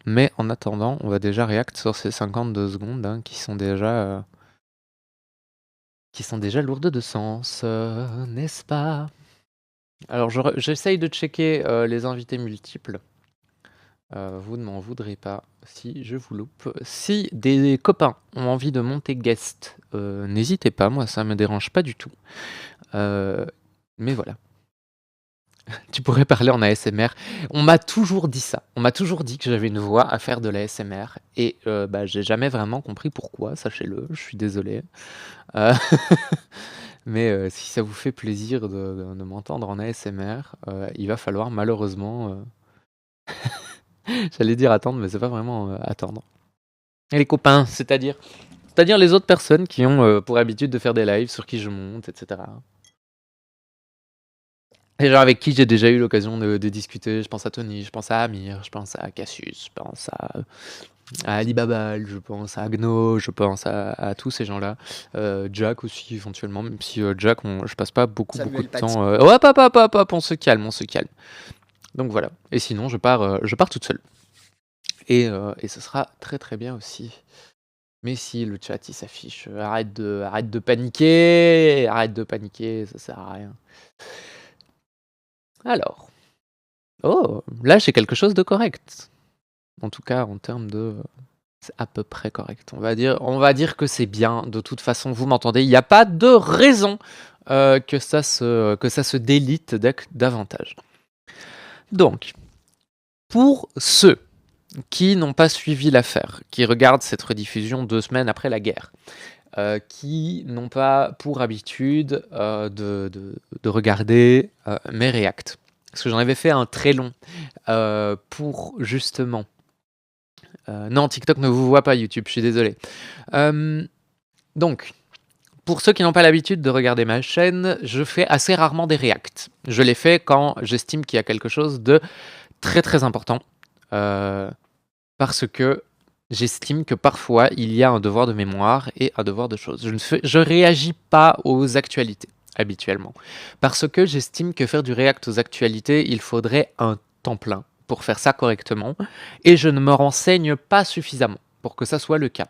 Mais en attendant, on va déjà react sur ces 52 secondes hein, qui sont déjà lourdes de sens, n'est-ce pas? Alors j'essaye de checker les invités multiples. Vous ne m'en voudrez pas si je vous loupe. Si des copains ont envie de monter guest, n'hésitez pas, moi ça me dérange pas du tout. Mais voilà. Tu pourrais parler en ASMR. On m'a toujours dit ça. On m'a toujours dit que j'avais une voix à faire de l'ASMR. Et bah, j'ai jamais vraiment compris pourquoi, sachez-le. Je suis désolé. Euh, Mais si ça vous fait plaisir de m'entendre en ASMR, il va falloir malheureusement... J'allais dire attendre, mais c'est pas vraiment attendre. Et les copains, c'est-à-dire les autres personnes qui ont pour habitude de faire des lives sur qui je monte, etc. Les gens avec qui j'ai déjà eu l'occasion de discuter, je pense à Tony, je pense à Amir, je pense à Cassius, je pense à Ali Babal, je pense à Agno, je pense à tous ces gens-là. Jack aussi, éventuellement, même si Jack, je passe pas beaucoup de Samuel Paty. temps. Ouais, hop, on se calme, on se calme. Donc voilà. Et sinon, je pars toute seule. Et ce sera très très bien aussi. Mais si le chat il s'affiche, arrête de paniquer, ça sert à rien. Alors, oh, là j'ai quelque chose de correct. En tout cas, en termes de, c'est à peu près correct. On va dire que c'est bien. De toute façon, vous m'entendez. Il n'y a pas de raison que ça se délite davantage. Donc, pour ceux qui n'ont pas suivi l'affaire, qui regardent cette rediffusion 2 semaines après la guerre, qui n'ont pas pour habitude de regarder mes reacts. Parce que j'en avais fait un très long pour justement... non, TikTok ne vous voit pas, YouTube, je suis désolé. Donc, pour ceux qui n'ont pas l'habitude de regarder ma chaîne, je fais assez rarement des reacts. Je les fais quand j'estime qu'il y a quelque chose de très très important. Parce que j'estime que parfois il y a un devoir de mémoire et un devoir de choses. Je réagis pas aux actualités habituellement. Parce que j'estime que faire du react aux actualités, il faudrait un temps plein pour faire ça correctement. Et je ne me renseigne pas suffisamment pour que ça soit le cas.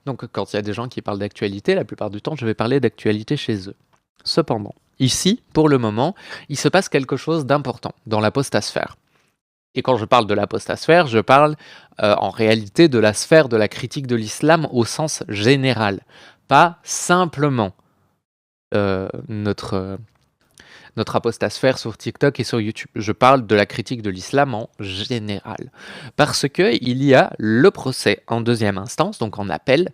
Donc quand il y a des gens qui parlent d'actualité, la plupart du temps, je vais parler d'actualité chez eux. Cependant, ici, pour le moment, il se passe quelque chose d'important dans la postasphère. Et quand je parle de l'apostasphère, je parle en réalité de la sphère de la critique de l'islam au sens général. Pas simplement notre apostasphère sur TikTok et sur YouTube. Je parle de la critique de l'islam en général. Parce qu'il y a le procès en deuxième instance, donc en appel,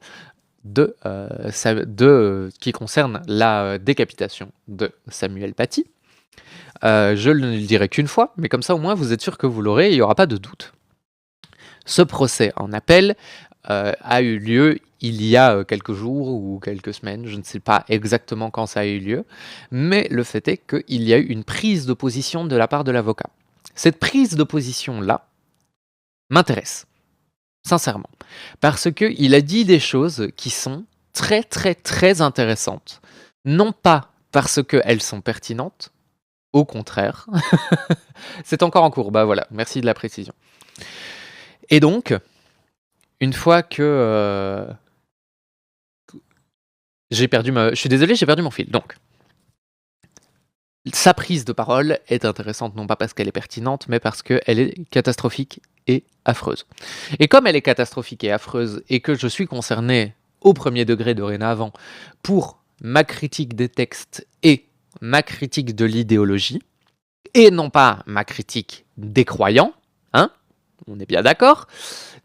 qui concerne la décapitation de Samuel Paty. Je ne le dirai qu'une fois, mais comme ça au moins vous êtes sûr que vous l'aurez et il n'y aura pas de doute. Ce procès en appel a eu lieu il y a quelques jours ou quelques semaines, je ne sais pas exactement quand ça a eu lieu, mais le fait est qu'il y a eu une prise de position de la part de l'avocat. Cette prise de position-là m'intéresse, sincèrement, parce qu'il a dit des choses qui sont très très très intéressantes, non pas parce qu'elles sont pertinentes, au contraire. C'est encore en cours, bah voilà, merci de la précision. Et donc, une fois que je suis désolé, j'ai perdu mon fil. Donc, sa prise de parole est intéressante, non pas parce qu'elle est pertinente, mais parce qu'elle est catastrophique et affreuse. Et comme elle est catastrophique et affreuse, et que je suis concerné au premier degré dorénavant pour ma critique des textes et ma critique de l'idéologie, et non pas ma critique des croyants, hein, on est bien d'accord,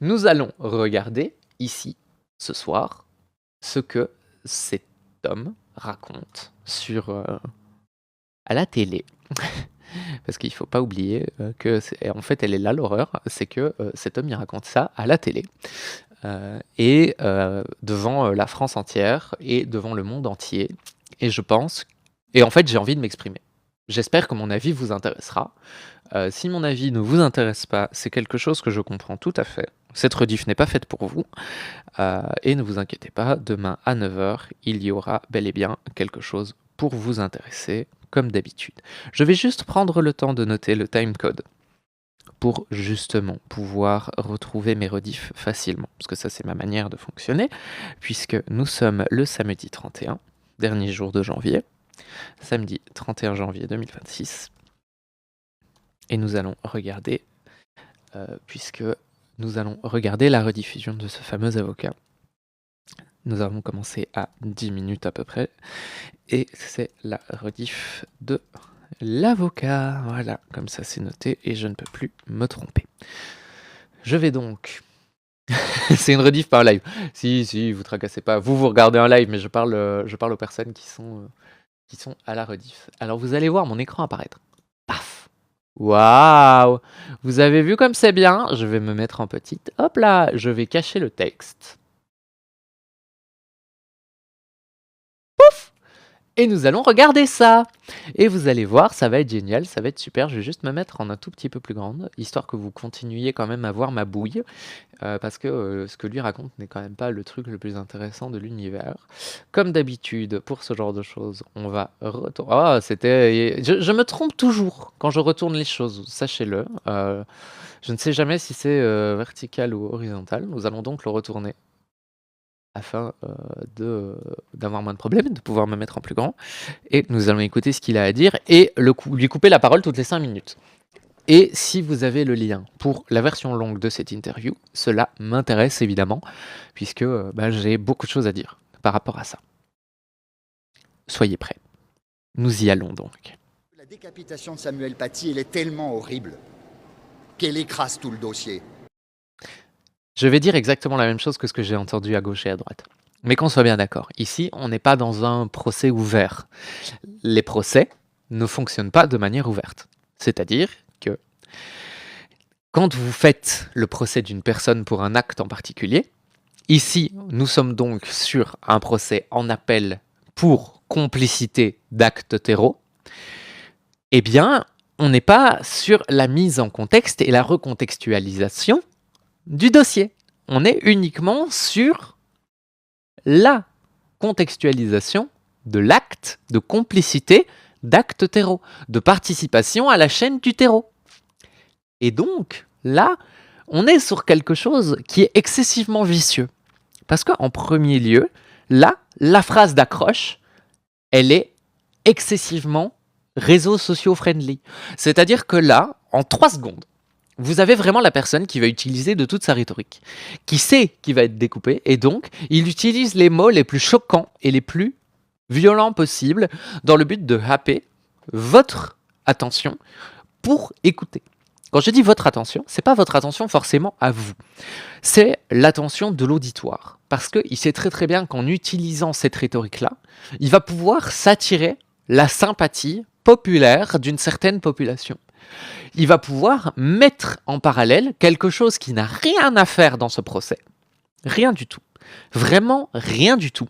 nous allons regarder ici, ce soir, ce que cet homme raconte à la télé. Parce qu'il ne faut pas oublier que, en fait, elle est là l'horreur, c'est que cet homme, il raconte ça à la télé. Et devant la France entière et devant le monde entier. Et je pense... Et en fait, j'ai envie de m'exprimer. J'espère que mon avis vous intéressera. Si mon avis ne vous intéresse pas, c'est quelque chose que je comprends tout à fait. Cette rediff n'est pas faite pour vous. Et ne vous inquiétez pas, demain à 9h, il y aura bel et bien quelque chose pour vous intéresser, comme d'habitude. Je vais juste prendre le temps de noter le timecode pour justement pouvoir retrouver mes rediffs facilement. Parce que ça, c'est ma manière de fonctionner, puisque nous sommes le samedi 31, dernier jour de janvier, samedi 31 janvier 2026, et nous allons regarder, puisque nous allons regarder la rediffusion de ce fameux avocat. Nous allons commencer à 10 minutes à peu près, et c'est la rediff de l'avocat. Voilà, comme ça c'est noté, et je ne peux plus me tromper. Je vais donc... c'est une rediff par live. Si, vous tracassez pas. Vous regardez un live, mais je parle aux personnes qui sont à la rediff. Alors vous allez voir mon écran apparaître. Paf! Waouh! Vous avez vu comme c'est bien? Je vais me mettre en petite. Hop là! Je vais cacher le texte. Pouf! Et nous allons regarder ça. Et vous allez voir, ça va être génial, ça va être super. Je vais juste me mettre en un tout petit peu plus grande, histoire que vous continuiez quand même à voir ma bouille. Parce que ce que lui raconte n'est quand même pas le truc le plus intéressant de l'univers. Comme d'habitude, pour ce genre de choses, on va retourner... Ah, c'était... Je me trompe toujours quand je retourne les choses, sachez-le. Je ne sais jamais si c'est vertical ou horizontal. Nous allons donc le retourner afin d'avoir moins de problèmes, de pouvoir me mettre en plus grand. Et nous allons écouter ce qu'il a à dire et lui couper la parole toutes les 5 minutes. Et si vous avez le lien pour la version longue de cette interview, cela m'intéresse évidemment, puisque j'ai beaucoup de choses à dire par rapport à ça. Soyez prêts. Nous y allons donc. La décapitation de Samuel Paty, elle est tellement horrible qu'elle écrase tout le dossier. Je vais dire exactement la même chose que ce que j'ai entendu à gauche et à droite. Mais qu'on soit bien d'accord, ici, on n'est pas dans un procès ouvert. Les procès ne fonctionnent pas de manière ouverte. C'est-à-dire que quand vous faites le procès d'une personne pour un acte en particulier, ici, nous sommes donc sur un procès en appel pour complicité d'actes terreaux, eh bien, on n'est pas sur la mise en contexte et la recontextualisation du dossier. On est uniquement sur la contextualisation de l'acte de complicité d'actes terreaux, de participation à la chaîne du terreau. Et donc, là, on est sur quelque chose qui est excessivement vicieux. Parce qu'en premier lieu, là, la phrase d'accroche, elle est excessivement réseaux sociaux friendly. C'est-à-dire que là, en 3 secondes, vous avez vraiment la personne qui va utiliser de toute sa rhétorique, qui sait qu'il va être découpé, et donc, il utilise les mots les plus choquants et les plus violents possibles dans le but de happer votre attention pour écouter. Quand je dis votre attention, c'est pas votre attention forcément à vous, c'est l'attention de l'auditoire. Parce qu'il sait très très bien qu'en utilisant cette rhétorique-là, il va pouvoir s'attirer la sympathie populaire d'une certaine population. Il va pouvoir mettre en parallèle quelque chose qui n'a rien à faire dans ce procès. Rien du tout. Vraiment rien du tout.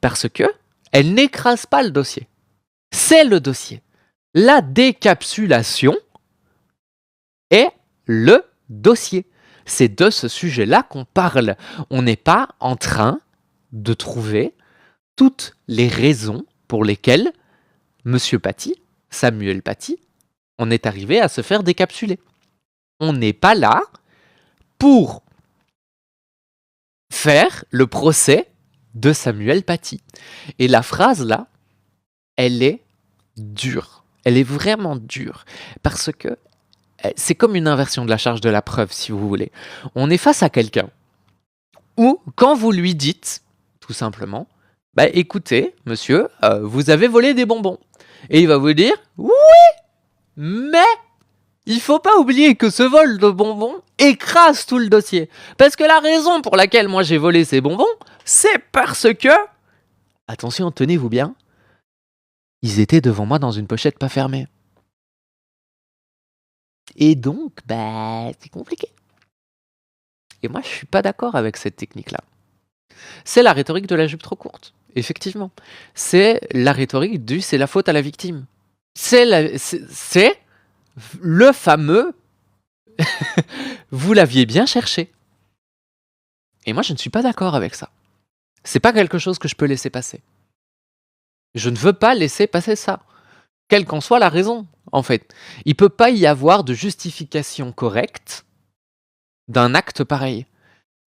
Parce que elle n'écrase pas le dossier. C'est le dossier. La décapsulation est le dossier. C'est de ce sujet-là qu'on parle. On n'est pas en train de trouver toutes les raisons pour lesquelles Monsieur Paty, Samuel Paty, on est arrivé à se faire décapsuler. On n'est pas là pour faire le procès de Samuel Paty. Et la phrase là, elle est dure. Elle est vraiment dure. Parce que c'est comme une inversion de la charge de la preuve, si vous voulez. On est face à quelqu'un où, quand vous lui dites, tout simplement, bah écoutez, monsieur, vous avez volé des bonbons. Et il va vous dire, oui, mais il faut pas oublier que ce vol de bonbons écrase tout le dossier. Parce que la raison pour laquelle moi j'ai volé ces bonbons, c'est parce que, attention, tenez-vous bien, ils étaient devant moi dans une pochette pas fermée. Et donc, c'est compliqué. Et moi, je suis pas d'accord avec cette technique-là. C'est la rhétorique de la jupe trop courte, effectivement. C'est la rhétorique du « c'est la faute à la victime ». C'est le fameux « vous l'aviez bien cherché ». Et moi, je ne suis pas d'accord avec ça. C'est pas quelque chose que je peux laisser passer. Je ne veux pas laisser passer ça, quelle qu'en soit la raison. en fait. Il peut pas y avoir de justification correcte d'un acte pareil.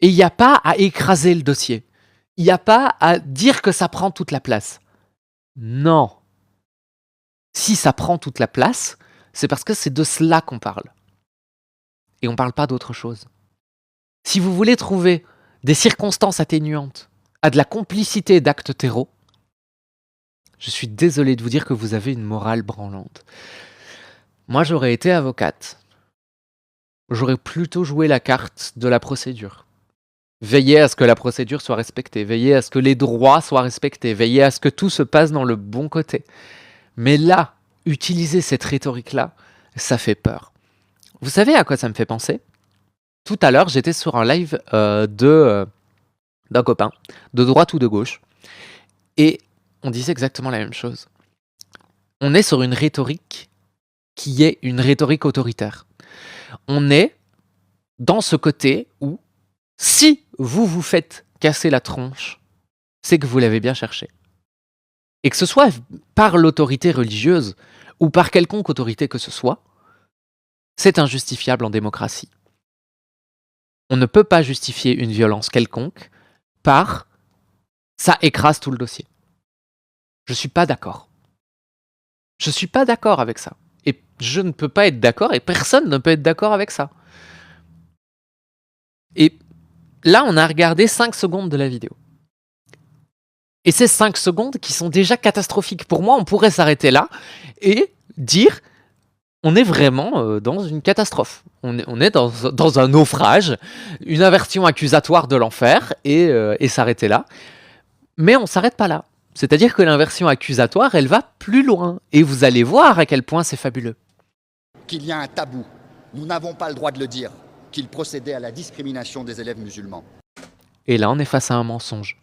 Et il n'y a pas à écraser le dossier. Il n'y a pas à dire que ça prend toute la place. Non. Si ça prend toute la place, c'est parce que c'est de cela qu'on parle. Et on ne parle pas d'autre chose. Si vous voulez trouver des circonstances atténuantes à de la complicité d'actes terreaux, je suis désolé de vous dire que vous avez une morale branlante. Moi, j'aurais été avocate. J'aurais plutôt joué la carte de la procédure. Veillez à ce que la procédure soit respectée, veillez à ce que les droits soient respectés, veillez à ce que tout se passe dans le bon côté. Mais là, utiliser cette rhétorique-là, ça fait peur. Vous savez à quoi ça me fait penser ? Tout à l'heure, j'étais sur un live d'un copain, de droite ou de gauche, et on disait exactement la même chose. On est sur une rhétorique qui est une rhétorique autoritaire. On est dans ce côté où, si vous vous faites casser la tronche, c'est que vous l'avez bien cherché. Et que ce soit par l'autorité religieuse ou par quelconque autorité que ce soit, c'est injustifiable en démocratie. On ne peut pas justifier une violence quelconque par « ça écrase tout le dossier ». Je ne suis pas d'accord. Je ne suis pas d'accord avec ça. Et je ne peux pas être d'accord et personne ne peut être d'accord avec ça. Et là, on a regardé 5 secondes de la vidéo. Et ces 5 secondes qui sont déjà catastrophiques. Pour moi, on pourrait s'arrêter là et dire on est vraiment dans une catastrophe. On est dans un naufrage, une aversion accusatoire de l'enfer et s'arrêter là. Mais on ne s'arrête pas là. C'est-à-dire que l'inversion accusatoire, elle va plus loin. Et vous allez voir à quel point c'est fabuleux. Qu'il y a un tabou. Nous n'avons pas le droit de le dire. Qu'il procédait à la discrimination des élèves musulmans. Et là, on est face à un mensonge.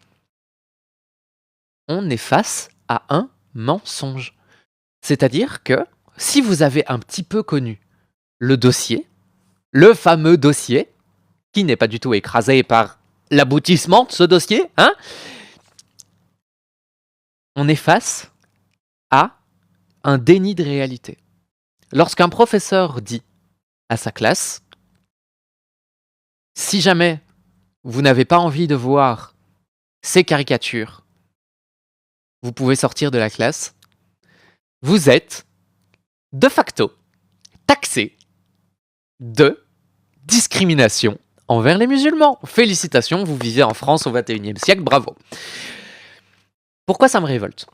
On est face à un mensonge. C'est-à-dire que si vous avez un petit peu connu le dossier, le fameux dossier, qui n'est pas du tout écrasé par l'aboutissement de ce dossier, hein, on est face à un déni de réalité. Lorsqu'un professeur dit à sa classe, si jamais vous n'avez pas envie de voir ces caricatures, vous pouvez sortir de la classe, vous êtes de facto taxé de discrimination envers les musulmans. Félicitations, vous vivez en France au XXIe siècle, bravo. Pourquoi ça me révolte ?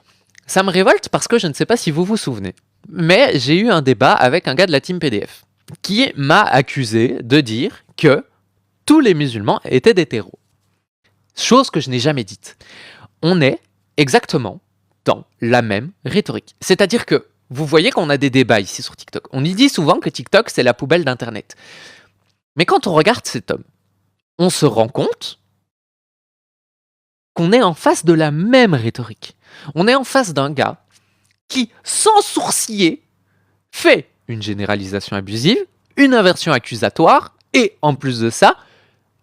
Ça me révolte parce que je ne sais pas si vous vous souvenez, mais j'ai eu un débat avec un gars de la team PDF qui m'a accusé de dire que tous les musulmans étaient des terreaux. Chose que je n'ai jamais dite. On est exactement dans la même rhétorique. C'est-à-dire que vous voyez qu'on a des débats ici sur TikTok. On y dit souvent que TikTok, c'est la poubelle d'Internet. Mais quand on regarde cet homme, on se rend compte qu'on est en face de la même rhétorique. On est en face d'un gars qui, sans sourciller, fait une généralisation abusive, une inversion accusatoire, et en plus de ça,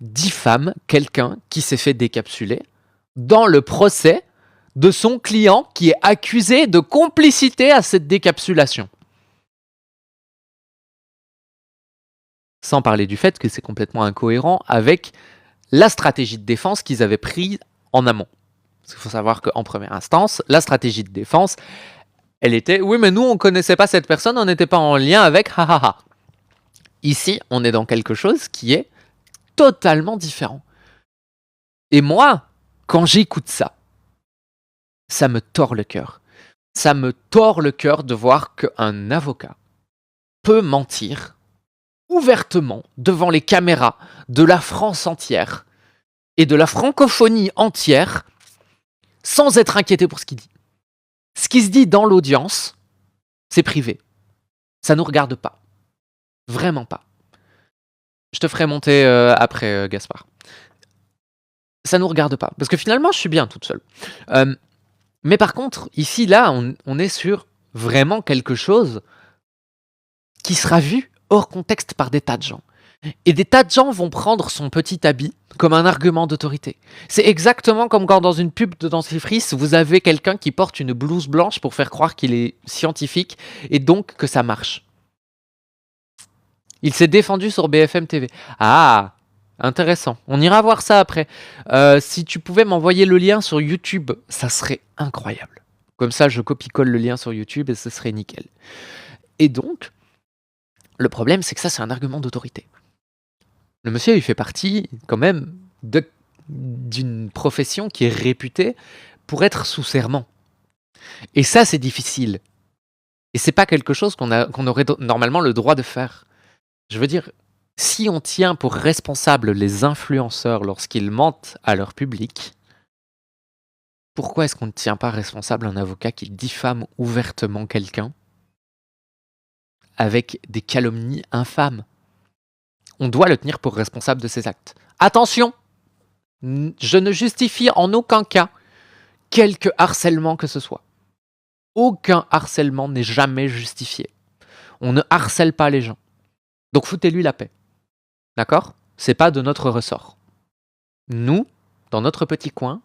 diffame quelqu'un qui s'est fait décapsuler dans le procès de son client qui est accusé de complicité à cette décapsulation. Sans parler du fait que c'est complètement incohérent avec la stratégie de défense qu'ils avaient prise en amont. Parce qu'il faut savoir qu'en première instance, la stratégie de défense, elle était « oui, mais nous, on ne connaissait pas cette personne, on n'était pas en lien avec ha. Ici, on est dans quelque chose qui est totalement différent. Et moi, quand j'écoute ça, ça me tord le cœur. Ça me tord le cœur de voir qu'un avocat peut mentir ouvertement devant les caméras de la France entière et de la francophonie entière sans être inquiété pour ce qu'il dit. Ce qui se dit dans l'audience, c'est privé. Ça ne nous regarde pas. Vraiment pas. Je te ferai monter après, Gaspard. Ça ne nous regarde pas. Parce que finalement, je suis bien toute seule. Mais par contre, ici, là, on est sur vraiment quelque chose qui sera vu hors contexte par des tas de gens. Et des tas de gens vont prendre son petit habit comme un argument d'autorité. C'est exactement comme quand dans une pub de dentifrice, vous avez quelqu'un qui porte une blouse blanche pour faire croire qu'il est scientifique et donc que ça marche. Il s'est défendu sur BFM TV. Ah, intéressant. On ira voir ça après. Si tu pouvais m'envoyer le lien sur YouTube, ça serait incroyable. Comme ça, je copie-colle le lien sur YouTube et ce serait nickel. Et donc, le problème, c'est que ça, c'est un argument d'autorité. Le monsieur, il fait partie quand même d'une profession qui est réputée pour être sous serment. Et ça, c'est difficile. Et c'est pas quelque chose qu'on aurait normalement le droit de faire. Je veux dire, si on tient pour responsables les influenceurs lorsqu'ils mentent à leur public, pourquoi est-ce qu'on ne tient pas responsable un avocat qui diffame ouvertement quelqu'un avec des calomnies infâmes? On doit le tenir pour responsable de ses actes. Attention, je ne justifie en aucun cas quelque harcèlement que ce soit. Aucun harcèlement n'est jamais justifié. On ne harcèle pas les gens. Donc foutez-lui la paix. D'accord? C'est pas de notre ressort. Nous, dans notre petit coin,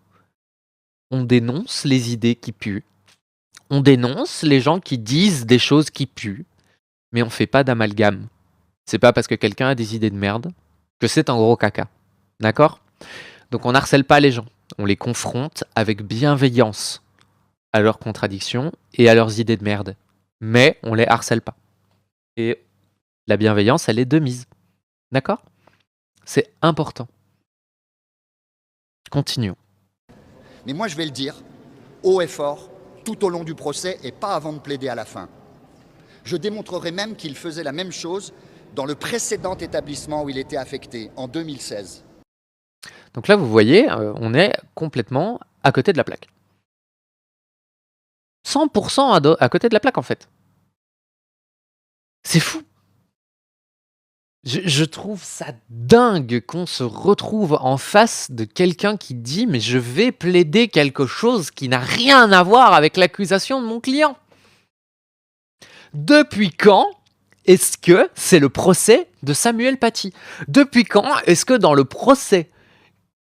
on dénonce les idées qui puent. On dénonce les gens qui disent des choses qui puent. Mais on fait pas d'amalgame. C'est pas parce que quelqu'un a des idées de merde que c'est un gros caca. D'accord? Donc on n'harcèle pas les gens. On les confronte avec bienveillance à leurs contradictions et à leurs idées de merde. Mais on les harcèle pas. Et la bienveillance, elle est de mise. D'accord? C'est important. Continuons. Mais moi, je vais le dire, haut et fort, tout au long du procès et pas avant de plaider à la fin. Je démontrerai même qu'il faisait la même chose dans le précédent établissement où il était affecté, en 2016. Donc là, vous voyez, on est complètement à côté de la plaque. 100% à côté de la plaque, en fait. C'est fou. Je trouve ça dingue qu'on se retrouve en face de quelqu'un qui dit « mais je vais plaider quelque chose qui n'a rien à voir avec l'accusation de mon client ». Depuis quand est-ce que c'est le procès de Samuel Paty? Depuis quand est-ce que dans le procès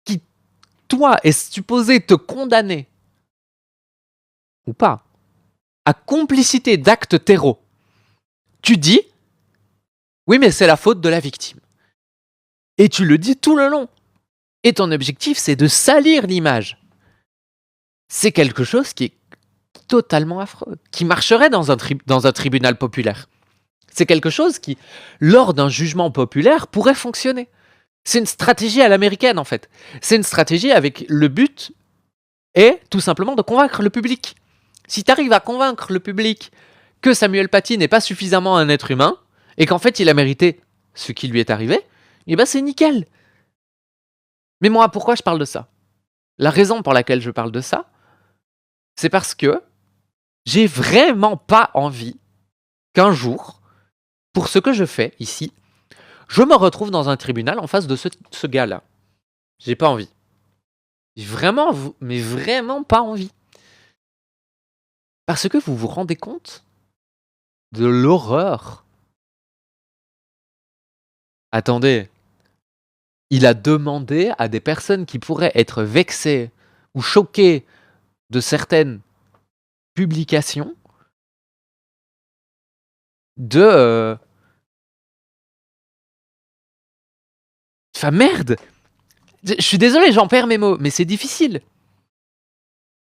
qui, toi, est supposé te condamner, ou pas, à complicité d'actes terreaux, tu dis « oui, mais c'est la faute de la victime ». Et tu le dis tout le long. Et ton objectif, c'est de salir l'image. C'est quelque chose qui est totalement affreux, qui marcherait dans un tribunal populaire. C'est quelque chose qui, lors d'un jugement populaire, pourrait fonctionner. C'est une stratégie à l'américaine, en fait. C'est une stratégie avec le but est tout simplement de convaincre le public. Si tu arrives à convaincre le public que Samuel Paty n'est pas suffisamment un être humain, et qu'en fait il a mérité ce qui lui est arrivé, eh ben c'est nickel. Mais moi, pourquoi je parle de ça? La raison pour laquelle je parle de ça, c'est parce que j'ai vraiment pas envie qu'un jour, pour ce que je fais ici, je me retrouve dans un tribunal en face de ce gars-là. J'ai pas envie. Vraiment, mais vraiment pas envie. Parce que vous vous rendez compte de l'horreur. Attendez. Il a demandé à des personnes qui pourraient être vexées ou choquées de certaines publications de... Enfin, merde! Je suis désolé, j'en perds mes mots, mais c'est difficile.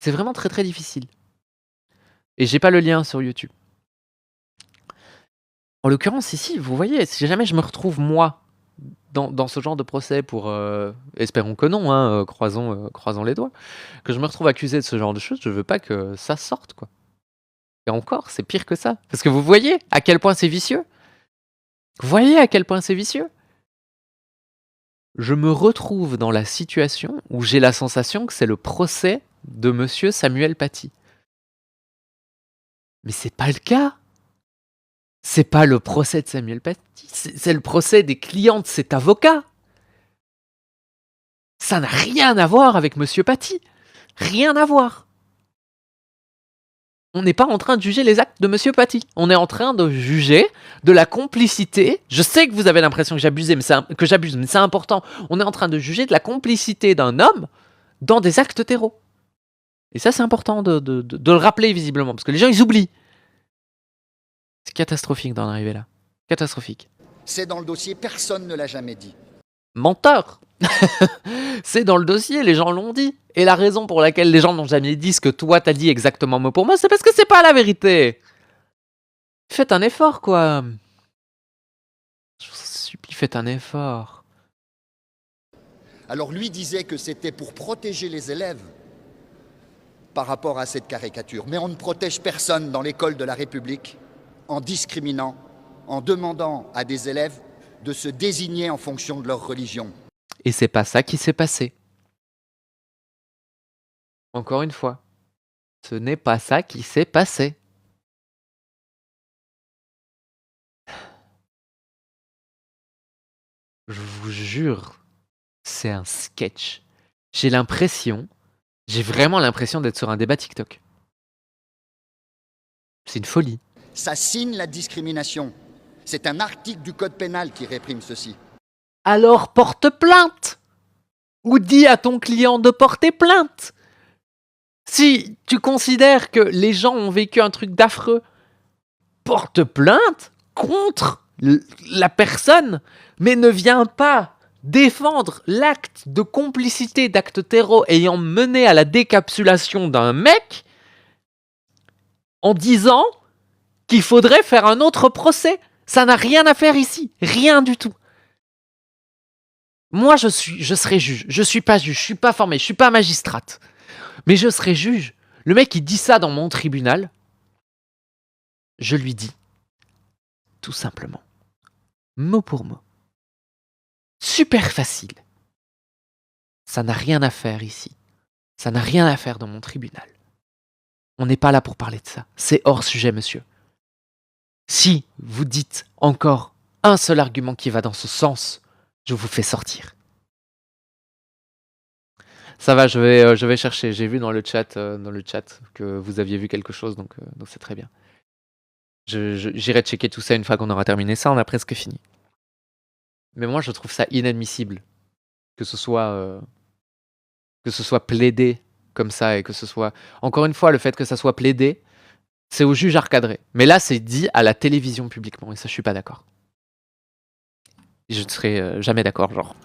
C'est vraiment très très difficile. Et j'ai pas le lien sur YouTube. En l'occurrence, ici, vous voyez, si jamais je me retrouve, moi, dans ce genre de procès pour... espérons que non, hein, croisons les doigts. Que je me retrouve accusé de ce genre de choses, je veux pas que ça sorte, quoi. Et encore, c'est pire que ça. Parce que vous voyez à quel point c'est vicieux. Vous voyez à quel point c'est vicieux. Je me retrouve dans la situation où j'ai la sensation que c'est le procès de monsieur Samuel Paty. Mais c'est pas le cas. C'est pas le procès de Samuel Paty. C'est le procès des clients de cet avocat. Ça n'a rien à voir avec monsieur Paty. Rien à voir. On n'est pas en train de juger les actes de Monsieur Paty. On est en train de juger de la complicité. Je sais que vous avez l'impression que j'abuse, mais c'est important. On est en train de juger de la complicité d'un homme dans des actes terreaux. Et ça, c'est important de le rappeler visiblement, parce que les gens, ils oublient. C'est catastrophique d'en arriver là. Catastrophique. C'est dans le dossier, personne ne l'a jamais dit. Menteur. C'est dans le dossier, les gens l'ont dit. Et la raison pour laquelle les gens n'ont jamais dit ce que toi t'as dit exactement mot pour mot, c'est parce que c'est pas la vérité. Faites un effort, quoi. Je vous supplie, faites un effort. Alors lui disait que c'était pour protéger les élèves par rapport à cette caricature. Mais on ne protège personne dans l'école de la République en discriminant, en demandant à des élèves de se désigner en fonction de leur religion. Et c'est pas ça qui s'est passé. Encore une fois, ce n'est pas ça qui s'est passé. Je vous jure, c'est un sketch. J'ai vraiment l'impression d'être sur un débat TikTok. C'est une folie. Ça signe la discrimination. C'est un article du Code pénal qui réprime ceci. Alors porte plainte! Ou dis à ton client de porter plainte! Si tu considères que les gens ont vécu un truc d'affreux, porte plainte contre la personne, mais ne viens pas défendre l'acte de complicité d'actes terreaux ayant mené à la décapsulation d'un mec en disant qu'il faudrait faire un autre procès. Ça n'a rien à faire ici, rien du tout. Moi, je serai juge. Je suis pas juge, je suis pas formé, je suis pas magistrate. Mais je serai juge. Le mec, il dit ça dans mon tribunal. Je lui dis, tout simplement, mot pour mot. Super facile. Ça n'a rien à faire ici. Ça n'a rien à faire dans mon tribunal. On n'est pas là pour parler de ça. C'est hors sujet, monsieur. Si vous dites encore un seul argument qui va dans ce sens, je vous fais sortir. Ça va, je vais chercher. J'ai vu dans le chat que vous aviez vu quelque chose, donc c'est très bien. J'irai checker tout ça une fois qu'on aura terminé ça. On a presque fini. Mais moi, je trouve ça inadmissible que ce soit plaidé comme ça et que ce soit... Encore une fois, le fait que ça soit plaidé, c'est au juge à recadrer. Mais là, c'est dit à la télévision publiquement et ça, je suis pas d'accord. Je ne serai jamais d'accord, genre.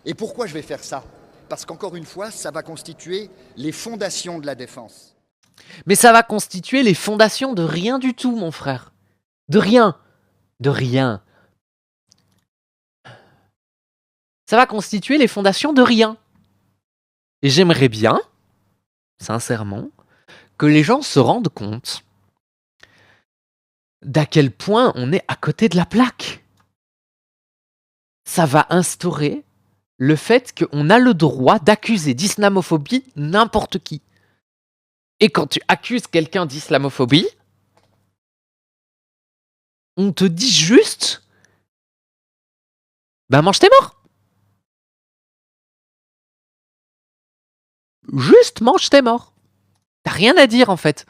Et pourquoi je vais faire ça? Parce qu'encore une fois, ça va constituer les fondations de la défense. Mais ça va constituer les fondations de rien du tout, mon frère. De rien. De rien. Ça va constituer les fondations de rien. Et j'aimerais bien, sincèrement, que les gens se rendent compte d'à quel point on est à côté de la plaque. Ça va instaurer le fait qu'on a le droit d'accuser d'islamophobie n'importe qui. Et quand tu accuses quelqu'un d'islamophobie, on te dit juste bah mange tes morts. Juste mange tes morts. T'as rien à dire en fait.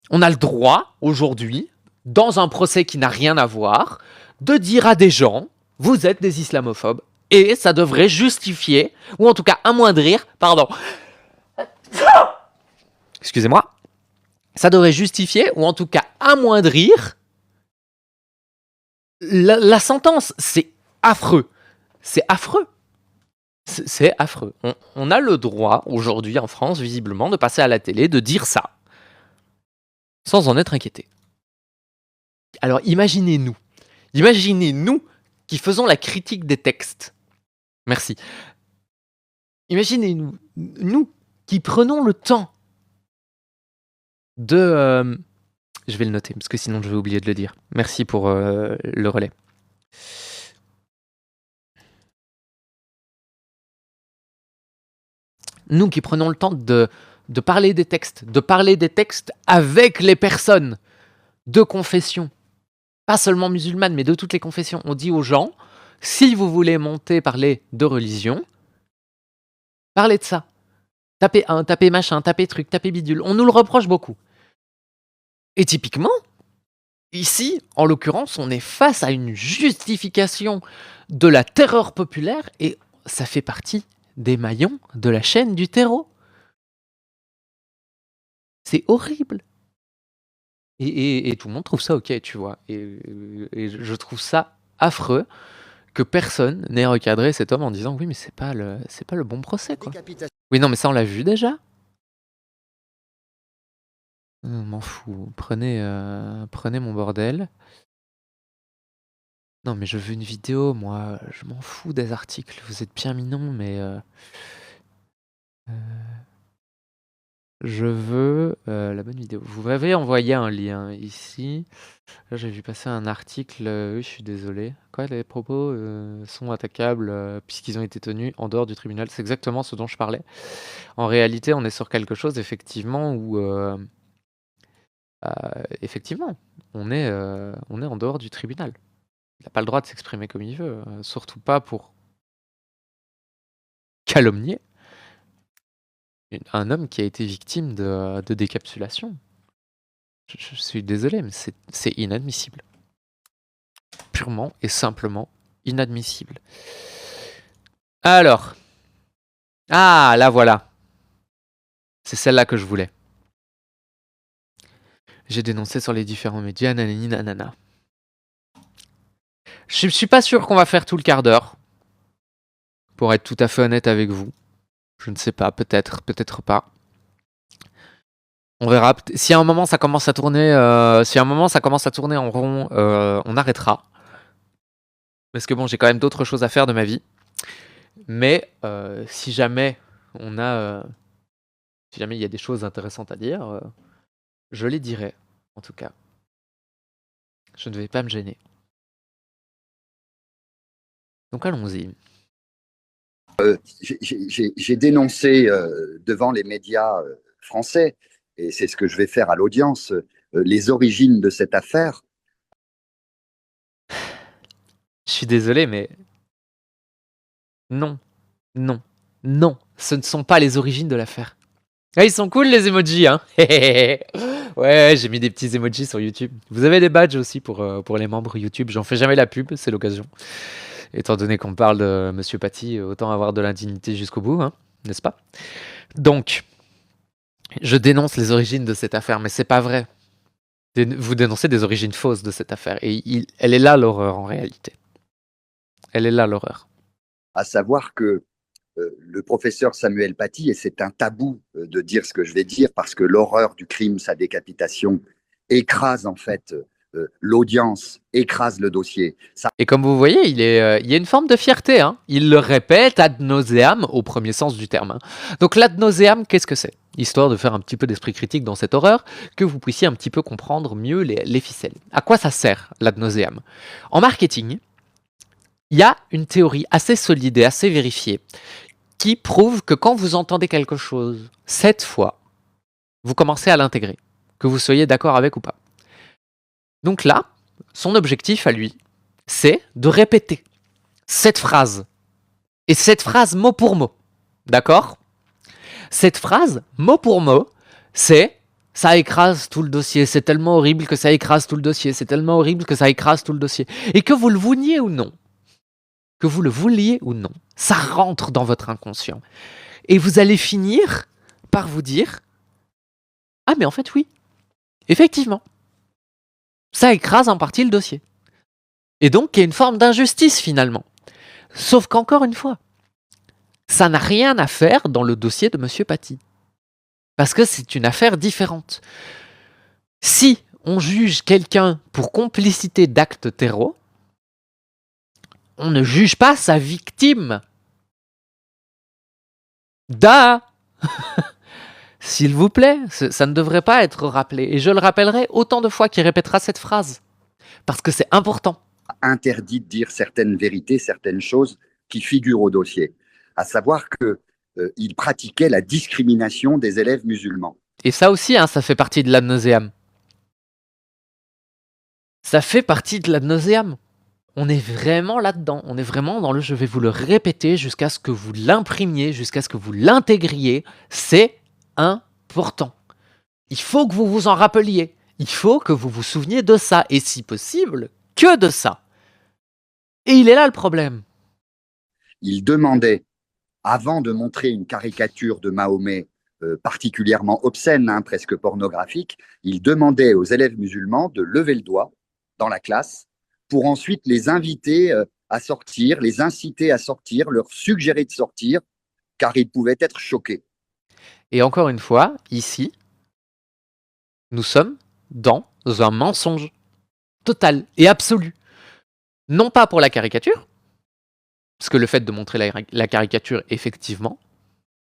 On a le droit aujourd'hui, dans un procès qui n'a rien à voir, de dire à des gens vous êtes des islamophobes. Et ça devrait justifier, ou en tout cas amoindrir, pardon. Excusez-moi. Ça devrait justifier, ou en tout cas amoindrir la sentence. C'est affreux. C'est affreux. C'est affreux. On a le droit, aujourd'hui en France, visiblement, de passer à la télé, de dire ça, sans en être inquiété. Alors imaginez-nous qui faisons la critique des textes. Merci. Imaginez-nous, nous qui prenons le temps de... je vais le noter, parce que sinon je vais oublier de le dire. Merci pour le relais. Nous qui prenons le temps de parler des textes, avec les personnes de confession, pas seulement musulmanes, mais de toutes les confessions. On dit aux gens, si vous voulez parler de religion, parlez de ça. Taper un, taper machin, taper truc, taper bidule. On nous le reproche beaucoup. Et typiquement, ici, en l'occurrence, on est face à une justification de la terreur populaire et ça fait partie des maillons de la chaîne du terreau. C'est horrible. Et tout le monde trouve ça ok, tu vois. Et je trouve ça affreux que personne n'ait recadré cet homme en disant oui, mais c'est pas le bon procès, quoi. Décapitation. Oui, non, mais ça, on l'a vu déjà. M'en fous. Prenez mon bordel. Non, mais je veux une vidéo, moi. Je m'en fous des articles. Vous êtes bien mignons, mais je veux la bonne vidéo. Vous m'avez envoyé un lien ici. Là, j'ai vu passer un article. Oui, je suis désolé. Quoi, les propos sont attaquables puisqu'ils ont été tenus en dehors du tribunal. C'est exactement ce dont je parlais. En réalité, on est sur quelque chose, effectivement, où effectivement, on est en dehors du tribunal. Il n'a pas le droit de s'exprimer comme il veut, surtout pas pour calomnier un homme qui a été victime de décapsulation. Je suis désolé, mais c'est inadmissible. Purement et simplement inadmissible. Alors. Ah, là voilà. C'est celle-là que je voulais. J'ai dénoncé sur les différents médias, nanani nanana. Je suis pas sûr qu'on va faire tout le quart d'heure. Pour être tout à fait honnête avec vous. Je ne sais pas, peut-être, peut-être pas. On verra. Si à un moment ça commence à tourner, en rond, on arrêtera. Parce que bon, j'ai quand même d'autres choses à faire de ma vie. Mais si jamais il y a des choses intéressantes à dire, je les dirai. En tout cas, je ne vais pas me gêner. Donc allons-y. J'ai dénoncé devant les médias français, et c'est ce que je vais faire à l'audience, les origines de cette affaire. Je suis désolé, mais non, non, non, ce ne sont pas les origines de l'affaire. Ah, ils sont cool les emojis, hein. Ouais, j'ai mis des petits emojis sur YouTube. Vous avez des badges aussi pour les membres YouTube. J'en fais jamais la pub, c'est l'occasion. Étant donné qu'on parle de Monsieur Paty, autant avoir de l'indignité jusqu'au bout, hein, n'est-ce pas? Donc, je dénonce les origines de cette affaire, mais c'est pas vrai. Vous dénoncez des origines fausses de cette affaire. Et elle est là l'horreur en réalité. Elle est là l'horreur. À savoir que le professeur Samuel Paty, et c'est un tabou de dire ce que je vais dire, parce que l'horreur du crime, sa décapitation, écrase en fait l'audience, écrase le dossier. Et comme vous voyez, il y a une forme de fierté. Hein. Il le répète ad nauseam, au premier sens du terme. Hein. Donc l'ad nauseam, qu'est-ce que c'est? Histoire de faire un petit peu d'esprit critique dans cette horreur, que vous puissiez un petit peu comprendre mieux les ficelles. À quoi ça sert, l'ad nauseam? En marketing, il y a une théorie assez solide et assez vérifiée qui prouve que quand vous entendez quelque chose 7 fois, vous commencez à l'intégrer, que vous soyez d'accord avec ou pas. Donc là, son objectif à lui, c'est de répéter cette phrase. Et cette phrase mot pour mot. D'accord? Cette phrase, mot pour mot, c'est « ça écrase tout le dossier, c'est tellement horrible que ça écrase tout le dossier, c'est tellement horrible que ça écrase tout le dossier. » Et que vous le vouliez ou non, ça rentre dans votre inconscient. Et vous allez finir par vous dire « Ah mais en fait oui, effectivement, ça écrase en partie le dossier. » Et donc, il y a une forme d'injustice finalement. Sauf qu'encore une fois, ça n'a rien à faire dans le dossier de Monsieur Paty. Parce que c'est une affaire différente. Si on juge quelqu'un pour complicité d'actes terreau, on ne juge pas sa victime. Da S'il vous plaît, ça ne devrait pas être rappelé. Et je le rappellerai autant de fois qu'il répétera cette phrase. Parce que c'est important. Interdit de dire certaines vérités, certaines choses qui figurent au dossier. À savoir qu'il pratiquait la discrimination des élèves musulmans. Et ça aussi, hein, ça fait partie de l'ad nauseam. Ça fait partie de l'ad nauseam. On est vraiment là-dedans. On est vraiment dans le je vais vous le répéter jusqu'à ce que vous l'imprimiez, jusqu'à ce que vous l'intégriez. C'est important. Il faut que vous vous en rappeliez. Il faut que vous vous souveniez de ça. Et si possible, que de ça. Et il est là le problème. Il demandait, avant de montrer une caricature de Mahomet particulièrement obscène, hein, presque pornographique, il demandait aux élèves musulmans de lever le doigt dans la classe pour ensuite les inviter à sortir, les inciter à sortir, leur suggérer de sortir, car ils pouvaient être choqués. Et encore une fois, ici, nous sommes dans un mensonge total et absolu. Non pas pour la caricature, parce que le fait de montrer la caricature, effectivement,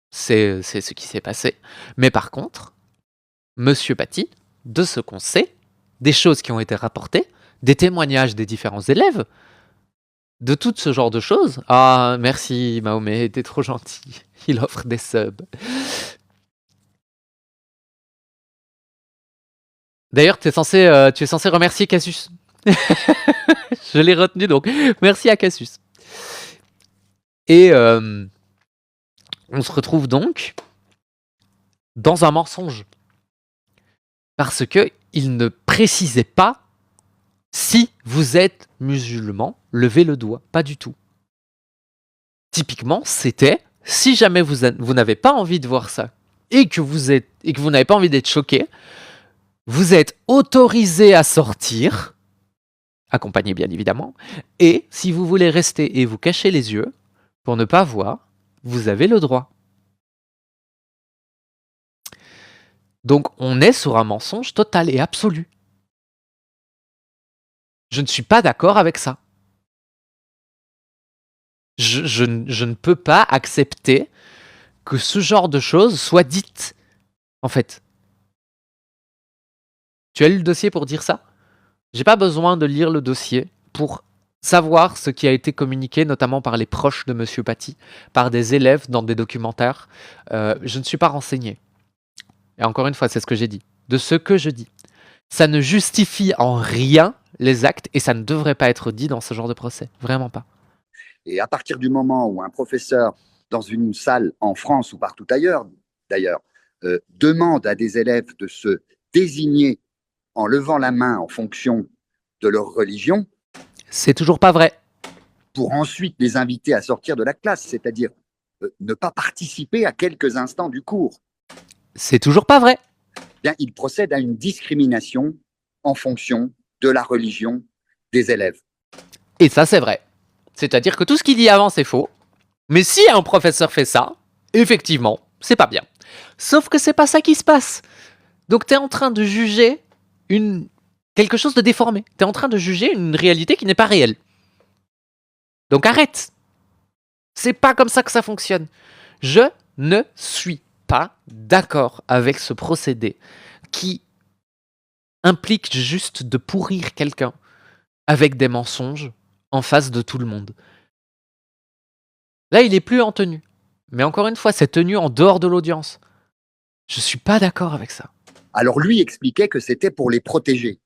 c'est ce qui s'est passé. Mais par contre, Monsieur Paty, de ce qu'on sait, des choses qui ont été rapportées, des témoignages des différents élèves, de tout ce genre de choses. Ah, merci Mahomet, t'es trop gentil. Il offre des subs. D'ailleurs, tu es censé remercier Cassius. Je l'ai retenu, donc merci à Cassius. Et on se retrouve donc dans un mensonge. Parce qu'il ne précisait pas si vous êtes musulman, levez le doigt. Pas du tout. Typiquement, c'était si jamais vous n'avez pas envie de voir ça et que vous n'avez pas envie d'être choqué, vous êtes autorisé à sortir, accompagné bien évidemment, et si vous voulez rester et vous cacher les yeux pour ne pas voir, vous avez le droit. Donc on est sur un mensonge total et absolu. Je ne suis pas d'accord avec ça. Je ne peux pas accepter que ce genre de choses soit dites, en fait. Tu as lu le dossier pour dire ça? J'ai pas besoin de lire le dossier pour savoir ce qui a été communiqué, notamment par les proches de Monsieur Paty, par des élèves dans des documentaires. Je ne suis pas renseigné. Et encore une fois, c'est ce que j'ai dit. De ce que je dis. Ça ne justifie en rien les actes et ça ne devrait pas être dit dans ce genre de procès. Vraiment pas. Et à partir du moment où un professeur, dans une salle en France ou partout ailleurs, d'ailleurs, demande à des élèves de se désigner en levant la main en fonction de leur religion, c'est toujours pas vrai. Pour ensuite les inviter à sortir de la classe, c'est-à-dire ne pas participer à quelques instants du cours. C'est toujours pas vrai. Bien, il procède à une discrimination en fonction de la religion des élèves. Et ça, c'est vrai. C'est-à-dire que tout ce qu'il dit avant, c'est faux. Mais si un professeur fait ça, effectivement, c'est pas bien. Sauf que c'est pas ça qui se passe. Donc t'es en train de juger quelque chose de déformé. T'es en train de juger une réalité qui n'est pas réelle. Donc arrête. C'est pas comme ça que ça fonctionne. Je ne suis pas d'accord avec ce procédé qui implique juste de pourrir quelqu'un avec des mensonges en face de tout le monde. Là, il est plus en tenue. Mais encore une fois, c'est tenu en dehors de l'audience. Je suis pas d'accord avec ça. Alors lui expliquait que c'était pour les protéger.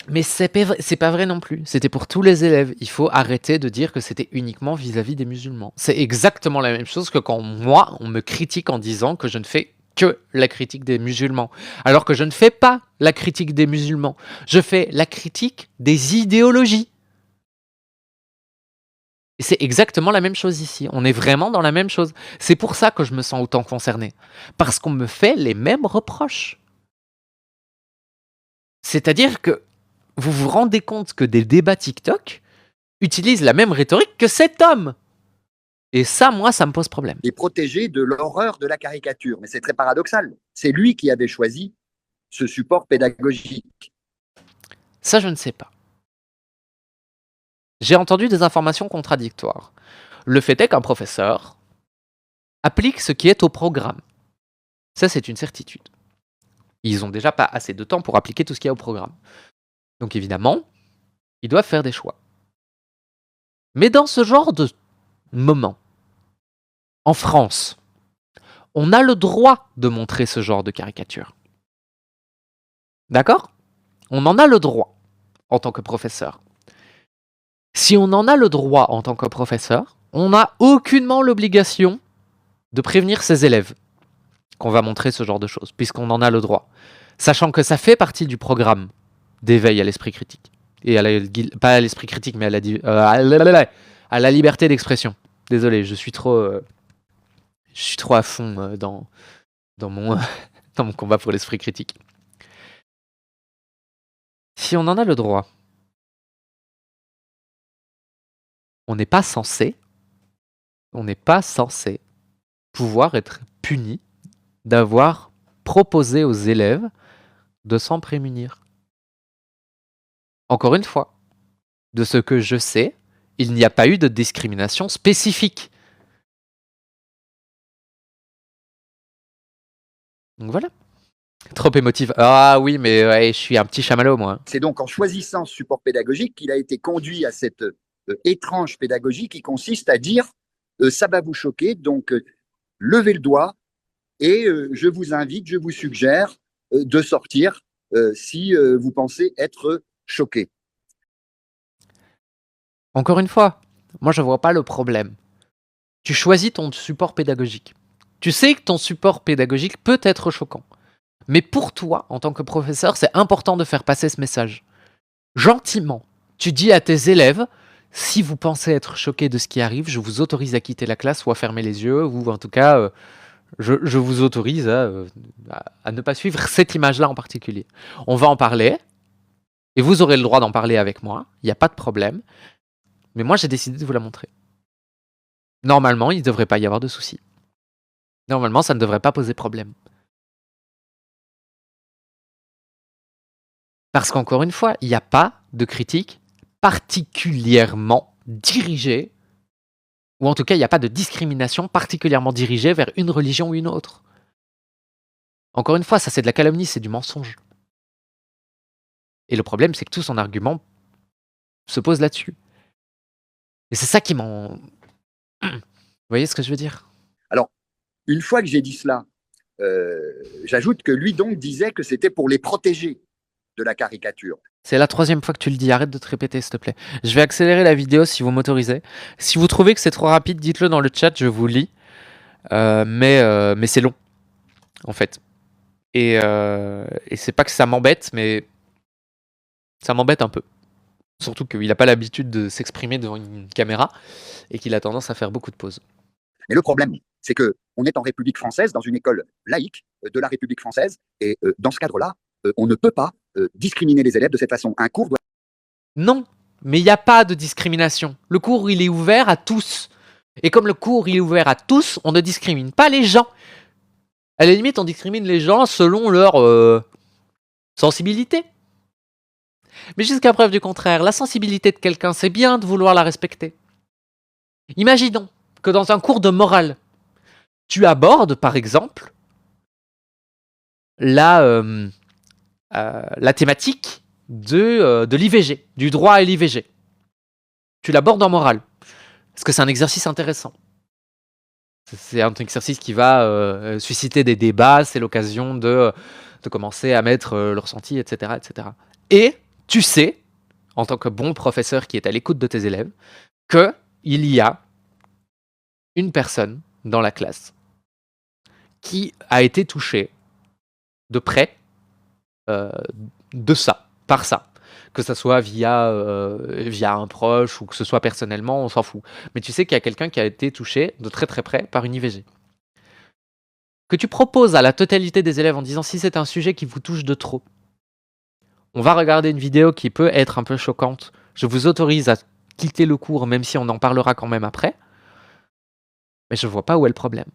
Mais c'est pas vrai non plus. C'était pour tous les élèves. Il faut arrêter de dire que c'était uniquement vis-à-vis des musulmans. C'est exactement la même chose que quand moi, on me critique en disant que je ne fais que la critique des musulmans. Alors que je ne fais pas la critique des musulmans. Je fais la critique des idéologies. Et c'est exactement la même chose ici. On est vraiment dans la même chose. C'est pour ça que je me sens autant concerné. Parce qu'on me fait les mêmes reproches. C'est-à-dire que vous vous rendez compte que des débats TikTok utilisent la même rhétorique que cet homme. Et ça, moi, ça me pose problème. Et protégé de l'horreur de la caricature. Mais c'est très paradoxal. C'est lui qui avait choisi ce support pédagogique. Ça, je ne sais pas. J'ai entendu des informations contradictoires. Le fait est qu'un professeur applique ce qui est au programme. Ça, c'est une certitude. Ils n'ont déjà pas assez de temps pour appliquer tout ce qu'il y a au programme. Donc évidemment, ils doivent faire des choix. Mais dans ce genre de moment, en France, on a le droit de montrer ce genre de caricature. D'accord ? On en a le droit en tant que professeur. Si on en a le droit en tant que professeur, on n'a aucunement l'obligation de prévenir ses élèves qu'on va montrer ce genre de choses, puisqu'on en a le droit. Sachant que ça fait partie du programme d'éveil à l'esprit critique. Et à la, pas à l'esprit critique, mais à la liberté d'expression. Désolé, je suis trop à fond dans mon, dans mon combat pour l'esprit critique. Si on en a le droit, on n'est pas censé pouvoir être puni d'avoir proposé aux élèves de s'en prémunir. Encore une fois, de ce que je sais, il n'y a pas eu de discrimination spécifique. Donc voilà. Trop émotif. Ah oui, mais ouais, je suis un petit chamallow, moi. C'est donc en choisissant ce support pédagogique qu'il a été conduit à cette étrange pédagogie qui consiste à dire ça va vous choquer, donc levez le doigt et je vous invite, je vous suggère de sortir si vous pensez être choqué. Encore une fois, moi je vois pas le problème. Tu choisis ton support pédagogique. Tu sais que ton support pédagogique peut être choquant. Mais pour toi, en tant que professeur, c'est important de faire passer ce message. Gentiment, tu dis à tes élèves, si vous pensez être choqué de ce qui arrive, je vous autorise à quitter la classe ou à fermer les yeux, ou en tout cas, je vous autorise à ne pas suivre cette image-là en particulier. On va en parler, et vous aurez le droit d'en parler avec moi, il n'y a pas de problème, mais moi j'ai décidé de vous la montrer. Normalement, il ne devrait pas y avoir de soucis. Normalement, ça ne devrait pas poser problème. Parce qu'encore une fois, il n'y a pas de critique particulièrement dirigée, ou en tout cas, il n'y a pas de discrimination particulièrement dirigée vers une religion ou une autre. Encore une fois, ça c'est de la calomnie, c'est du mensonge. Et le problème, c'est que tout son argument se pose là-dessus. Et c'est ça qui m'en... Vous voyez ce que je veux dire? Alors, une fois que j'ai dit cela, j'ajoute que lui donc disait que c'était pour les protéger de la caricature. C'est la 3e fois que tu le dis, arrête de te répéter s'il te plaît. Je vais accélérer la vidéo si vous m'autorisez. Si vous trouvez que c'est trop rapide, dites-le dans le chat, je vous lis. Mais c'est long, en fait. Et c'est pas que ça m'embête, mais ça m'embête un peu. Surtout qu'il n'a pas l'habitude de s'exprimer devant une caméra et qu'il a tendance à faire beaucoup de pauses. Mais le problème, c'est qu'on est en République française, dans une école laïque de la République française, et dans ce cadre-là, on ne peut pas discriminer les élèves de cette façon. Un cours doit... Non, mais il n'y a pas de discrimination. Le cours, il est ouvert à tous. Et comme le cours, il est ouvert à tous, on ne discrimine pas les gens. À la limite, on discrimine les gens selon leur sensibilité. Mais jusqu'à preuve du contraire, la sensibilité de quelqu'un, c'est bien de vouloir la respecter. Imaginons que dans un cours de morale, tu abordes, par exemple, la thématique de l'IVG, du droit à l'IVG. Tu l'abordes en morale. Parce que c'est un exercice intéressant. C'est un exercice qui va susciter des débats, c'est l'occasion de commencer à mettre le ressenti, etc., etc. Et tu sais, en tant que bon professeur qui est à l'écoute de tes élèves, qu'il y a une personne dans la classe qui a été touchée de près de ça, par ça. Que ça soit via un proche ou que ce soit personnellement, on s'en fout. Mais tu sais qu'il y a quelqu'un qui a été touché de très très près par une IVG. Que tu proposes à la totalité des élèves en disant si c'est un sujet qui vous touche de trop, on va regarder une vidéo qui peut être un peu choquante, je vous autorise à quitter le cours même si on en parlera quand même après, mais je vois pas où est le problème.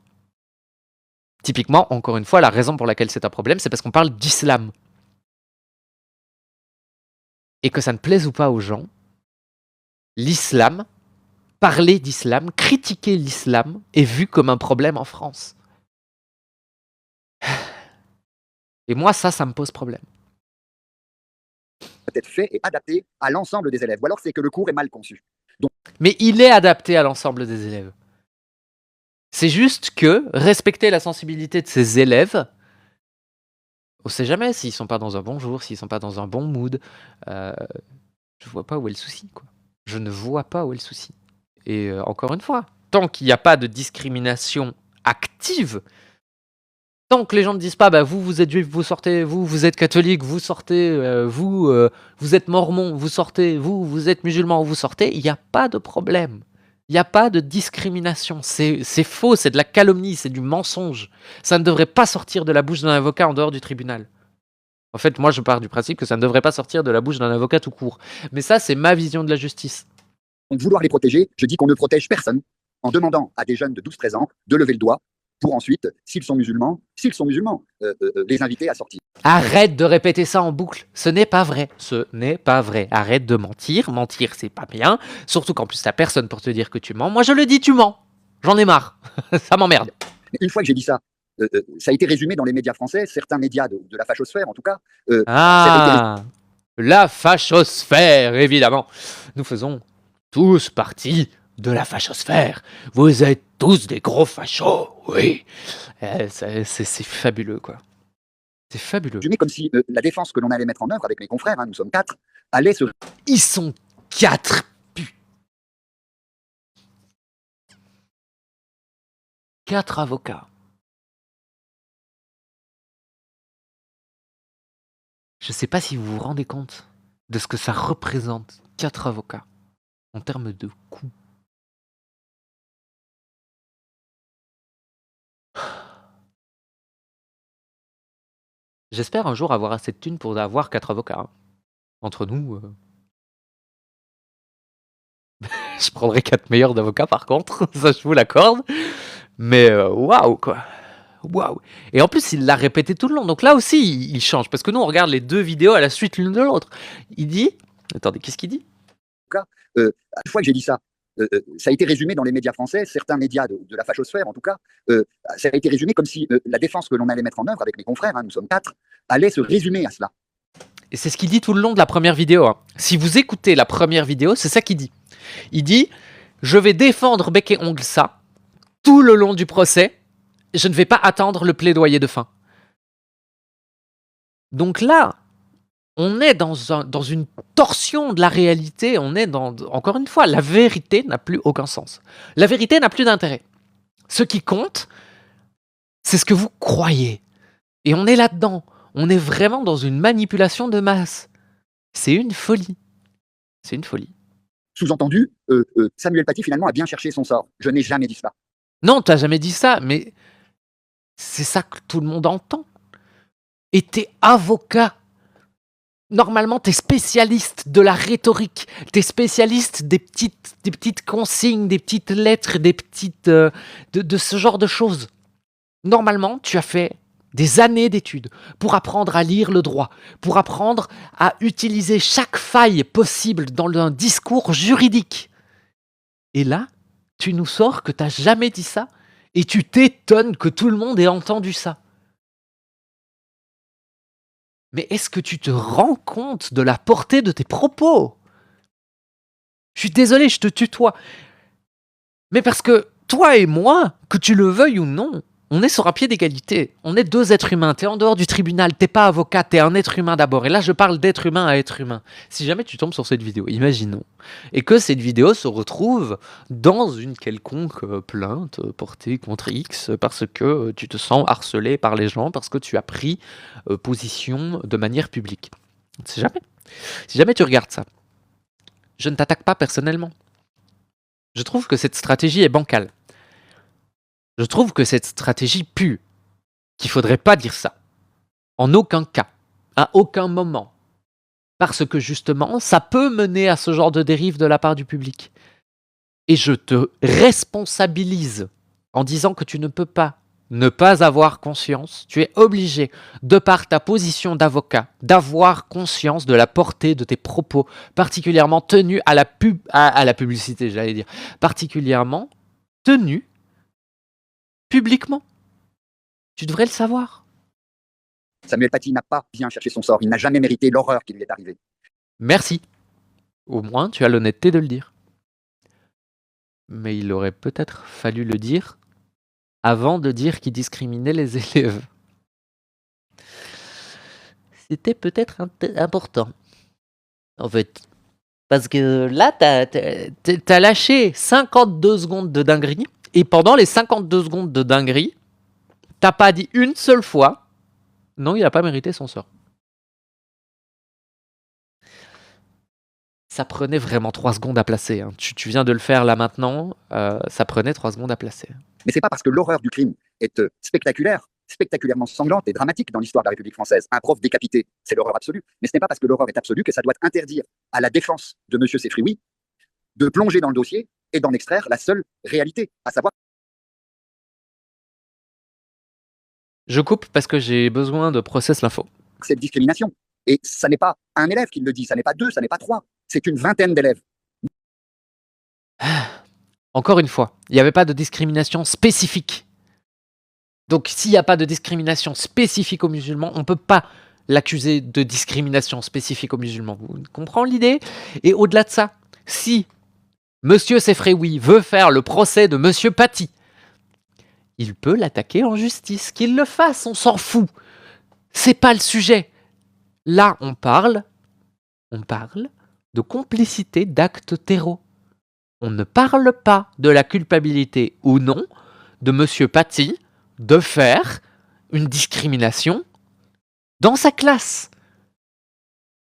Typiquement, encore une fois, la raison pour laquelle c'est un problème, c'est parce qu'on parle d'islam. Et que ça ne plaise ou pas aux gens, l'islam, parler d'islam, critiquer l'islam, est vu comme un problème en France. Et moi, ça me pose problème. Peut-être fait et adapté à l'ensemble des élèves. Ou alors c'est que le cours est mal conçu. Donc... Mais il est adapté à l'ensemble des élèves. C'est juste que respecter la sensibilité de ses élèves, on ne sait jamais s'ils sont pas dans un bon jour, s'ils sont pas dans un bon mood. Je vois pas où est le souci, quoi. Je ne vois pas où est le souci. Et encore une fois, tant qu'il n'y a pas de discrimination active, tant que les gens ne disent pas, bah, vous êtes juif, vous sortez, vous êtes catholique, vous sortez, vous êtes mormon, vous sortez, vous êtes musulman, vous sortez, il n'y a pas de problème. Il n'y a pas de discrimination. C'est faux, c'est de la calomnie, c'est du mensonge. Ça ne devrait pas sortir de la bouche d'un avocat en dehors du tribunal. En fait, moi, je pars du principe que ça ne devrait pas sortir de la bouche d'un avocat tout court. Mais ça, c'est ma vision de la justice. Donc vouloir les protéger, je dis qu'on ne protège personne en demandant à des jeunes de 12-13 ans de lever le doigt pour ensuite, s'ils sont musulmans, les inviter à sortir. Arrête de répéter ça en boucle. Ce n'est pas vrai. Ce n'est pas vrai. Arrête de mentir. Mentir, c'est pas bien. Surtout qu'en plus, t'as personne pour te dire que tu mens. Moi, je le dis, tu mens. J'en ai marre. Ça m'emmerde. Une fois que j'ai dit ça, ça a été résumé dans les médias français, certains médias de la fachosphère en tout cas. La fachosphère, évidemment. Nous faisons tous partie de la fachosphère. Vous êtes tous des gros fachos, oui. C'est fabuleux, quoi. C'est fabuleux. Résumé comme si la défense que l'on allait mettre en œuvre avec mes confrères, nous sommes 4, allait se... Ils sont 4. 4 avocats. Je ne sais pas si vous vous rendez compte de ce que ça représente, 4 avocats, en termes de coûts. J'espère un jour avoir assez de thunes pour avoir 4 avocats. Hein. Entre nous, je prendrai 4 meilleurs d'avocats par contre, ça je vous l'accorde. Mais waouh quoi. Waouh. Et en plus, il l'a répété tout le long. Donc là aussi, il change. Parce que nous, on regarde les 2 vidéos à la suite l'une de l'autre. Il dit... Attendez, qu'est-ce qu'il dit ? Une fois que j'ai dit ça, ça a été résumé dans les médias français, certains médias de la fachosphère en tout cas, ça a été résumé comme si la défense que l'on allait mettre en œuvre avec mes confrères, nous sommes 4, allait se résumer à cela. Et c'est ce qu'il dit tout le long de la première vidéo. Hein. Si vous écoutez la première vidéo, c'est ça qu'il dit. Il dit, je vais défendre bec et ongle ça, tout le long du procès, je ne vais pas attendre le plaidoyer de fin. Donc là, on est dans une torsion de la réalité, on est dans... Encore une fois, la vérité n'a plus aucun sens. La vérité n'a plus d'intérêt. Ce qui compte, c'est ce que vous croyez. Et on est là-dedans. On est vraiment dans une manipulation de masse. C'est une folie. C'est une folie. Sous-entendu, Samuel Paty finalement a bien cherché son sort. Je n'ai jamais dit cela. Non, t'as jamais dit ça, mais c'est ça que tout le monde entend. Et t'es avocat. Normalement, t'es spécialiste de la rhétorique. T'es spécialiste des petites consignes, des petites lettres, des petites de ce genre de choses. Normalement, tu as fait des années d'études pour apprendre à lire le droit, pour apprendre à utiliser chaque faille possible dans un discours juridique. Et là, tu nous sors que t'as jamais dit ça et tu t'étonnes que tout le monde ait entendu ça. Mais est-ce que tu te rends compte de la portée de tes propos ? Je suis désolé, je te tutoie. Mais parce que toi et moi, que tu le veuilles ou non, on est sur un pied d'égalité. On est 2 êtres humains. T'es en dehors du tribunal, t'es pas avocat, t'es un être humain d'abord. Et là, je parle d'être humain à être humain. Si jamais tu tombes sur cette vidéo, imaginons, et que cette vidéo se retrouve dans une quelconque plainte portée contre X parce que tu te sens harcelé par les gens, parce que tu as pris position de manière publique. Si jamais tu regardes ça, je ne t'attaque pas personnellement. Je trouve que cette stratégie est bancale. Je trouve que cette stratégie pue. Qu'il faudrait pas dire ça. En aucun cas. À aucun moment. Parce que justement, ça peut mener à ce genre de dérive de la part du public. Et je te responsabilise en disant que tu ne peux pas ne pas avoir conscience. Tu es obligé, de par ta position d'avocat, d'avoir conscience de la portée de tes propos, particulièrement tenus à la publicité, j'allais dire. Particulièrement tenus publiquement. Tu devrais le savoir. Samuel Paty n'a pas bien cherché son sort. Il n'a jamais mérité l'horreur qui lui est arrivée. Merci. Au moins, tu as l'honnêteté de le dire. Mais il aurait peut-être fallu le dire avant de dire qu'il discriminait les élèves. C'était peut-être important. En fait, Parce que là, t'as lâché 52 secondes de dinguerie, et pendant les 52 secondes de dinguerie, t'as pas dit une seule fois, non, il a pas mérité son sort. Ça prenait vraiment 3 secondes à placer. Hein. Tu viens de le faire là maintenant, ça prenait 3 secondes à placer. Mais c'est pas parce que l'horreur du crime est spectaculairement sanglante et dramatique dans l'histoire de la République française. Un prof décapité, c'est l'horreur absolue. Mais ce n'est pas parce que l'horreur est absolue que ça doit interdire à la défense de M. Sefrioui de plonger dans le dossier et d'en extraire la seule réalité, à savoir. Je coupe parce que j'ai besoin de process l'info. Cette discrimination. Et ça n'est pas un élève qui le dit, ça n'est pas 2, ça n'est pas 3, c'est une vingtaine d'élèves. Encore une fois, il n'y avait pas de discrimination spécifique. Donc s'il n'y a pas de discrimination spécifique aux musulmans, on ne peut pas l'accuser de discrimination spécifique aux musulmans. Vous comprenez l'idée? Et au-delà de ça, si Monsieur Sefrioui veut faire le procès de Monsieur Paty, il peut l'attaquer en justice. Qu'il le fasse, on s'en fout. C'est pas le sujet. Là, on parle de complicité d'actes terreaux. On ne parle pas de la culpabilité ou non de Monsieur Paty de faire une discrimination dans sa classe.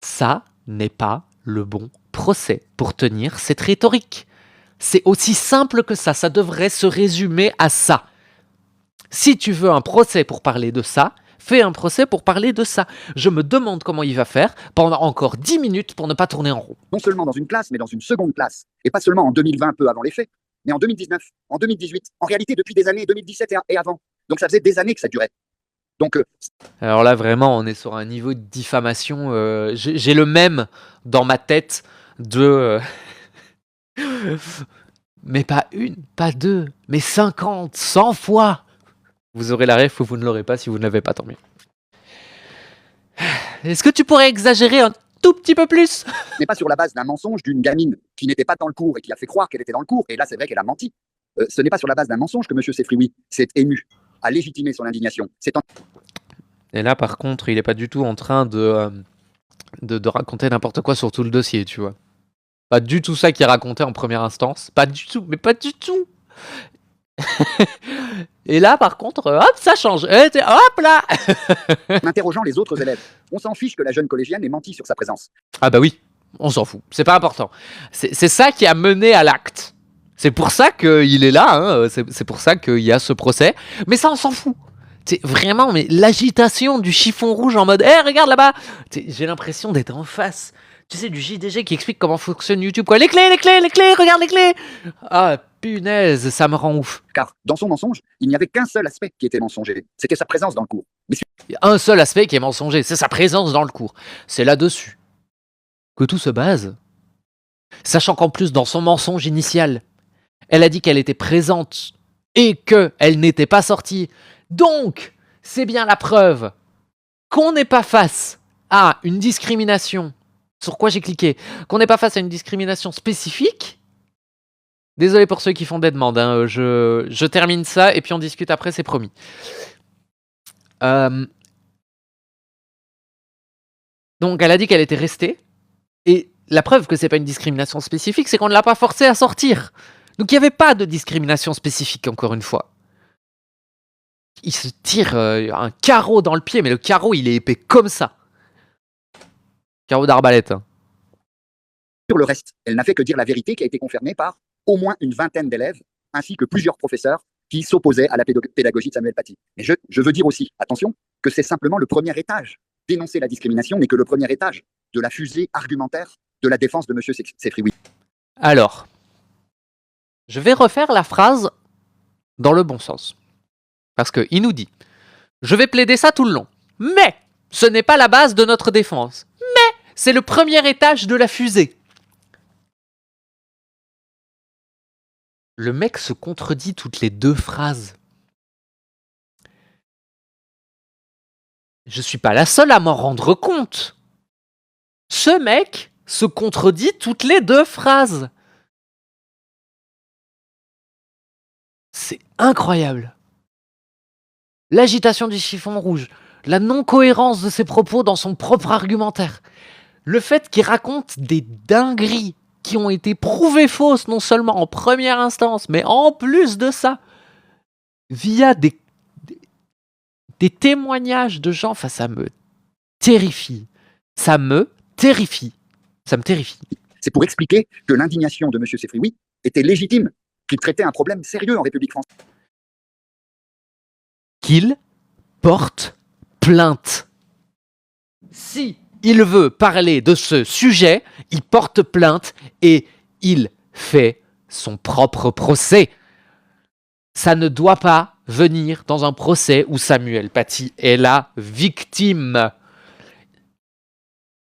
Ça n'est pas le bon procès pour tenir cette rhétorique. C'est aussi simple que ça. Ça devrait se résumer à ça. Si tu veux un procès pour parler de ça, fais un procès pour parler de ça. Je me demande comment il va faire pendant encore 10 minutes pour ne pas tourner en rond. Non seulement dans une classe, mais dans une seconde classe. Et pas seulement en 2020, peu avant les faits, mais en 2019, en 2018, en réalité depuis des années, 2017 et avant. Donc ça faisait des années que ça durait. Donc, alors là, vraiment, on est sur un niveau de diffamation. J'ai le même dans ma tête de... mais pas une, pas deux, mais 50, 100 fois. Vous aurez la ref ou vous ne l'aurez pas. Si vous ne l'avez pas, tant mieux. Est-ce que tu pourrais exagérer un tout petit peu plus? Mais pas sur la base d'un mensonge d'une gamine qui n'était pas dans le cours et qui a fait croire qu'elle était dans le cours. Et là, c'est vrai qu'elle a menti. Ce n'est pas sur la base d'un mensonge que M. Sefrioui s'est ému, a légitimé son indignation. Et là, par contre, il n'est pas du tout en train de raconter n'importe quoi sur tout le dossier, tu vois. Pas du tout ça qu'il racontait en première instance. Pas du tout, mais pas du tout. Et là, par contre, hop, ça change. Hop là. En interrogeant les autres élèves, on s'en fiche que la jeune collégienne ait menti sur sa présence. Ah bah oui, on s'en fout. C'est pas important. C'est ça qui a mené à l'acte. C'est pour ça qu'il est là. Hein. C'est pour ça qu'il y a ce procès. Mais ça, on s'en fout. C'est vraiment, mais l'agitation du chiffon rouge en mode, regarde là-bas. J'ai l'impression d'être en face. Tu sais, du JDG qui explique comment fonctionne YouTube, quoi. Les clés, regarde les clés. Ah, punaise, ça me rend ouf. Car dans son mensonge, il n'y avait qu'un seul aspect qui était mensonger. C'était sa présence dans le cours. Mais il y a un seul aspect qui est mensonger, c'est sa présence dans le cours. C'est là-dessus que tout se base. Sachant qu'en plus, dans son mensonge initial, elle a dit qu'elle était présente et qu'elle n'était pas sortie. Donc, c'est bien la preuve qu'on n'est pas face à une discrimination. Sur quoi j'ai cliqué? Qu'on n'est pas face à une discrimination spécifique. Désolé pour ceux qui font des demandes. Hein. Je termine ça et puis on discute après, c'est promis. Donc, elle a dit qu'elle était restée. Et la preuve que c'est pas une discrimination spécifique, c'est qu'on ne l'a pas forcée à sortir. Donc, il n'y avait pas de discrimination spécifique, encore une fois. Il se tire un carreau dans le pied, mais le carreau, il est épais comme ça. Carreau d'arbalète. Hein. Sur le reste, elle n'a fait que dire la vérité qui a été confirmée par au moins une vingtaine d'élèves, ainsi que plusieurs professeurs qui s'opposaient à la pédagogie de Samuel Paty. Et je veux dire aussi, attention, que c'est simplement le premier étage. Dénoncer la discrimination n'est que le premier étage de la fusée argumentaire de la défense de M. Sefrioui. Alors, je vais refaire la phrase dans le bon sens. Parce qu'il nous dit, je vais plaider ça tout le long. Mais ce n'est pas la base de notre défense. Mais c'est le premier étage de la fusée. Le mec se contredit toutes les deux phrases. Je suis pas la seule à m'en rendre compte. Ce mec se contredit toutes les deux phrases. C'est incroyable. L'agitation du chiffon rouge, la non-cohérence de ses propos dans son propre argumentaire. Le fait qu'il raconte des dingueries qui ont été prouvées fausses, non seulement en première instance, mais en plus de ça, via des témoignages de gens, enfin, ça me terrifie. Ça me terrifie. Ça me terrifie. C'est pour expliquer que l'indignation de M. Sefrioui était légitime, qu'il traitait un problème sérieux en République française. Qu'il porte plainte. Si il veut parler de ce sujet, il porte plainte et il fait son propre procès. Ça ne doit pas venir dans un procès où Samuel Paty est la victime.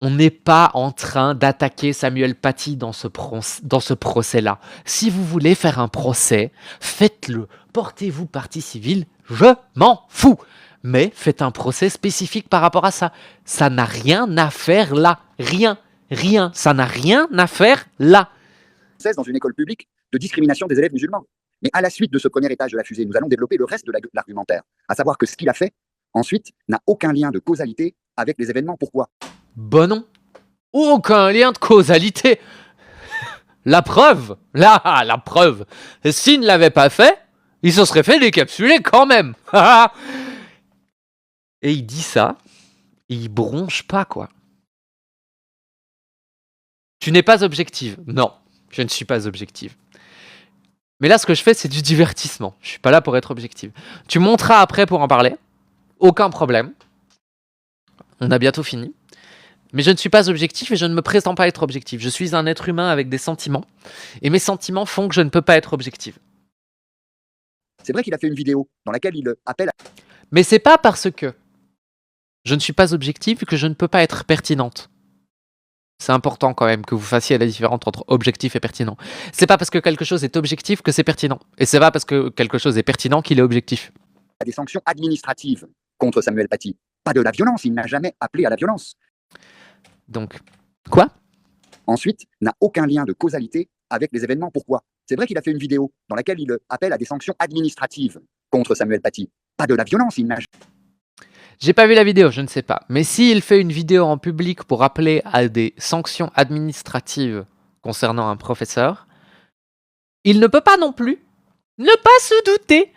On n'est pas en train d'attaquer Samuel Paty dans ce procès-là. Si vous voulez faire un procès, faites-le. Portez-vous partie civile, je m'en fous. Mais faites un procès spécifique par rapport à ça. Ça n'a rien à faire là. Rien. Ça n'a rien à faire là. Dans une école publique de discrimination des élèves musulmans. Mais à la suite de ce premier étage de la fusée, nous allons développer le reste de l'argumentaire. À savoir que ce qu'il a fait, ensuite, n'a aucun lien de causalité avec les événements. Pourquoi ? Bon non. Aucun lien de causalité. La preuve. La preuve. S'il ne l'avait pas fait, il se serait fait décapsuler quand même. Et il dit ça, et il bronche pas, quoi. Tu n'es pas objective. Non, je ne suis pas objective. Mais là, ce que je fais, c'est du divertissement. Je suis pas là pour être objective. Tu monteras après pour en parler. Aucun problème. On a bientôt fini. Mais je ne suis pas objectif et je ne me prétends pas être objectif. Je suis un être humain avec des sentiments. Et mes sentiments font que je ne peux pas être objectif. C'est vrai qu'il a fait une vidéo dans laquelle il appelle à... Mais c'est pas parce que je ne suis pas objectif que je ne peux pas être pertinente. C'est important quand même que vous fassiez la différence entre objectif et pertinent. C'est pas parce que quelque chose est objectif que c'est pertinent. Et c'est pas parce que quelque chose est pertinent qu'il est objectif. Il y a des sanctions administratives contre Samuel Paty. Pas de la violence, il n'a jamais appelé à la violence. Donc, quoi ? Ensuite, n'a aucun lien de causalité avec les événements. Pourquoi ? C'est vrai qu'il a fait une vidéo dans laquelle il appelle à des sanctions administratives contre Samuel Paty. Pas de la violence, il n'a... J'ai pas vu la vidéo, je ne sais pas. Mais s'il fait une vidéo en public pour appeler à des sanctions administratives concernant un professeur, il ne peut pas non plus ne pas se douter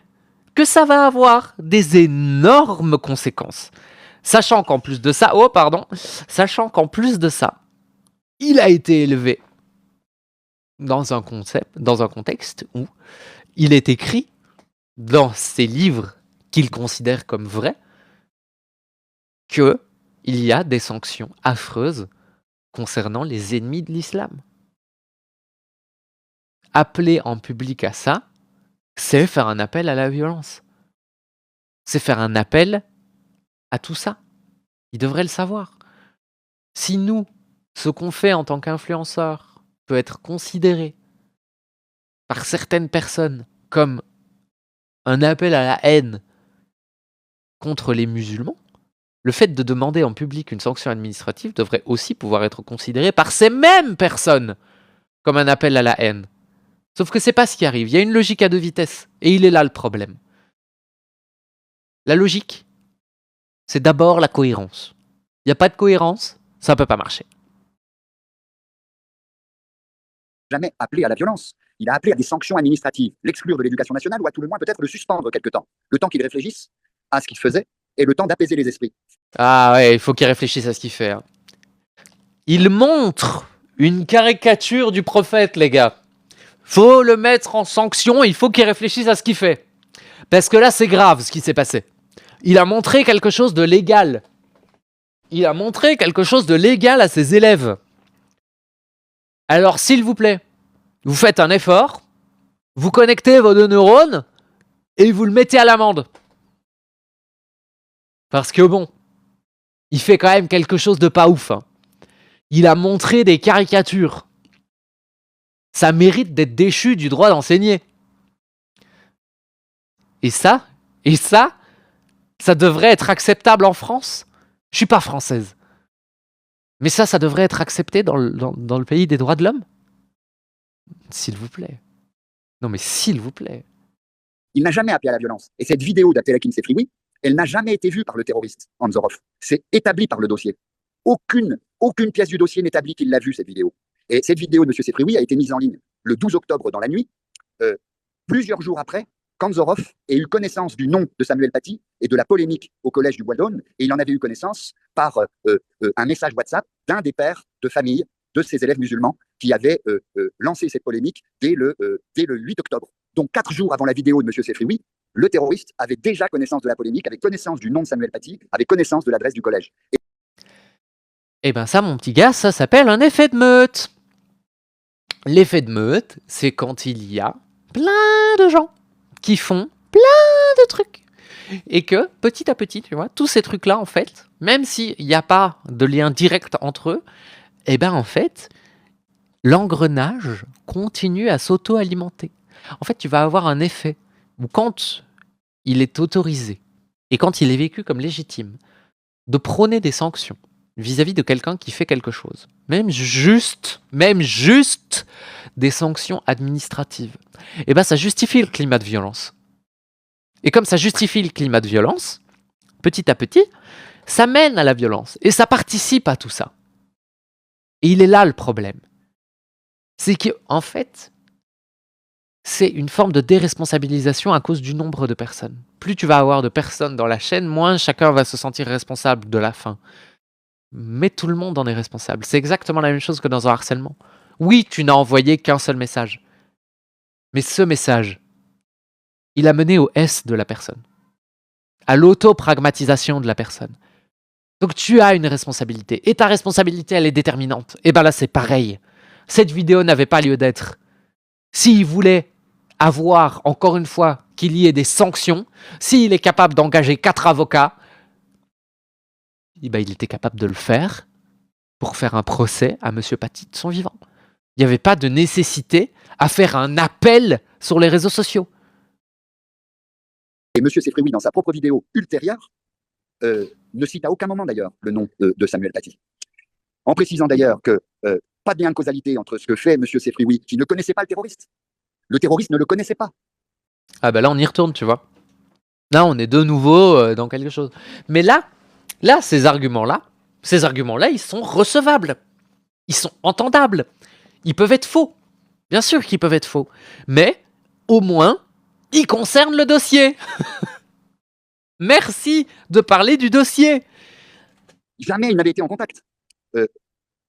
que ça va avoir des énormes conséquences. Sachant qu'en plus de ça, il a été élevé dans un contexte où il est écrit dans ses livres qu'il considère comme vrais qu'il y a des sanctions affreuses concernant les ennemis de l'islam. Appeler en public à ça, c'est faire un appel à la violence. C'est faire un appel à tout ça. Il devrait le savoir. Si nous, ce qu'on fait en tant qu'influenceur peut être considéré par certaines personnes comme un appel à la haine contre les musulmans, le fait de demander en public une sanction administrative devrait aussi pouvoir être considéré par ces mêmes personnes comme un appel à la haine. Sauf que c'est pas ce qui arrive. Il y a une logique à deux vitesses. Et il est là le problème. La logique, c'est d'abord la cohérence. Il n'y a pas de cohérence, ça ne peut pas marcher. Jamais appelé à la violence. Il a appelé à des sanctions administratives, l'exclure de l'éducation nationale ou à tout le moins peut-être le suspendre quelque temps. Le temps qu'il réfléchisse à ce qu'il faisait et le temps d'apaiser les esprits. Ah ouais, il faut qu'il réfléchisse à ce qu'il fait. Hein. Il montre une caricature du prophète, les gars. Faut le mettre en sanction, il faut qu'il réfléchisse à ce qu'il fait. Parce que là, c'est grave ce qui s'est passé. Il a montré quelque chose de légal. Il a montré quelque chose de légal à ses élèves. Alors, s'il vous plaît, vous faites un effort, vous connectez vos deux neurones et vous le mettez à l'amende. Parce que bon, il fait quand même quelque chose de pas ouf. Hein. Il a montré des caricatures. Ça mérite d'être déchu du droit d'enseigner. Et ça devrait être acceptable en France. Je suis pas française. Mais ça devrait être accepté dans le pays des droits de l'homme. S'il vous plaît. Non mais s'il vous plaît. Il n'a jamais appelé à la violence. Et cette vidéo d'Abdelhakim Sefrioui, elle n'a jamais été vue par le terroriste Anzorov. C'est établi par le dossier. aucune pièce du dossier n'établit qu'il l'a vue, cette vidéo. Et cette vidéo de M. Sefrioui a été mise en ligne le 12 octobre dans la nuit. Plusieurs jours après, Kanzorov ait eu connaissance du nom de Samuel Paty et de la polémique au collège du Bois d'Aulne, et il en avait eu connaissance par un message WhatsApp d'un des pères de famille de ses élèves musulmans qui avait lancé cette polémique dès le 8 octobre. Donc 4 jours avant la vidéo de M. Sefrioui, le terroriste avait déjà connaissance de la polémique, avait connaissance du nom de Samuel Paty, avait connaissance de l'adresse du collège. Eh ben ça, mon petit gars, ça s'appelle un effet de meute. L'effet de meute, c'est quand il y a plein de gens qui font plein de trucs. Et que, petit à petit, tu vois, tous ces trucs-là, en fait, même s'il n'y a pas de lien direct entre eux, eh ben en fait, l'engrenage continue à s'auto-alimenter. En fait, tu vas avoir un effet où quand il est autorisé et quand il est vécu comme légitime de prôner des sanctions vis-à-vis de quelqu'un qui fait quelque chose, même juste des sanctions administratives, et ben ça justifie le climat de violence. Et comme ça justifie le climat de violence, petit à petit, ça mène à la violence et ça participe à tout ça. Et il est là le problème. C'est qu'en fait, c'est une forme de déresponsabilisation à cause du nombre de personnes. Plus tu vas avoir de personnes dans la chaîne, moins chacun va se sentir responsable de la fin. Mais tout le monde en est responsable. C'est exactement la même chose que dans un harcèlement. Oui, tu n'as envoyé qu'un seul message. Mais ce message, il a mené au S de la personne. À l'auto-pragmatisation de la personne. Donc tu as une responsabilité. Et ta responsabilité, elle est déterminante. Et bien là, c'est pareil. Cette vidéo n'avait pas lieu d'être. S'il voulait avoir, encore une fois, qu'il y ait des sanctions, s'il est capable d'engager 4 avocats, eh ben, il était capable de le faire pour faire un procès à M. Paty de son vivant. Il n'y avait pas de nécessité à faire un appel sur les réseaux sociaux. Et M. Sefrioui, dans sa propre vidéo ultérieure, ne cite à aucun moment d'ailleurs le nom de Samuel Paty. En précisant d'ailleurs que pas de lien de causalité entre ce que fait M. Sefrioui, qui ne connaissait pas le terroriste. Le terroriste ne le connaissait pas. Ah ben là, on y retourne, tu vois. Là, on est de nouveau dans quelque chose. Mais là, ces arguments-là, ils sont recevables. Ils sont entendables. Ils peuvent être faux. Bien sûr qu'ils peuvent être faux. Mais, au moins, ils concernent le dossier. Merci de parler du dossier. Jamais il n'avait été en contact.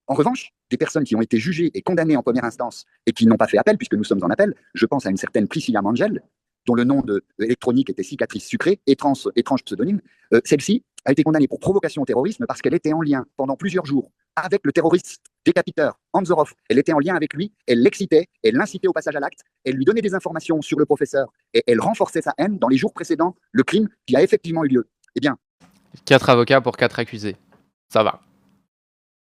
En revanche, des personnes qui ont été jugées et condamnées en première instance et qui n'ont pas fait appel, puisque nous sommes en appel, je pense à une certaine Priscilla Mangel, dont le nom électronique était Cicatrice Sucrée, étrange pseudonyme. Celle-ci a été condamnée pour provocation au terrorisme parce qu'elle était en lien pendant plusieurs jours avec le terroriste décapiteur Anzorov. Elle était en lien avec lui, elle l'excitait, elle l'incitait au passage à l'acte, elle lui donnait des informations sur le professeur et elle renforçait sa haine dans les jours précédents le crime qui a effectivement eu lieu. Eh bien, 4 avocats pour 4 accusés. Ça va.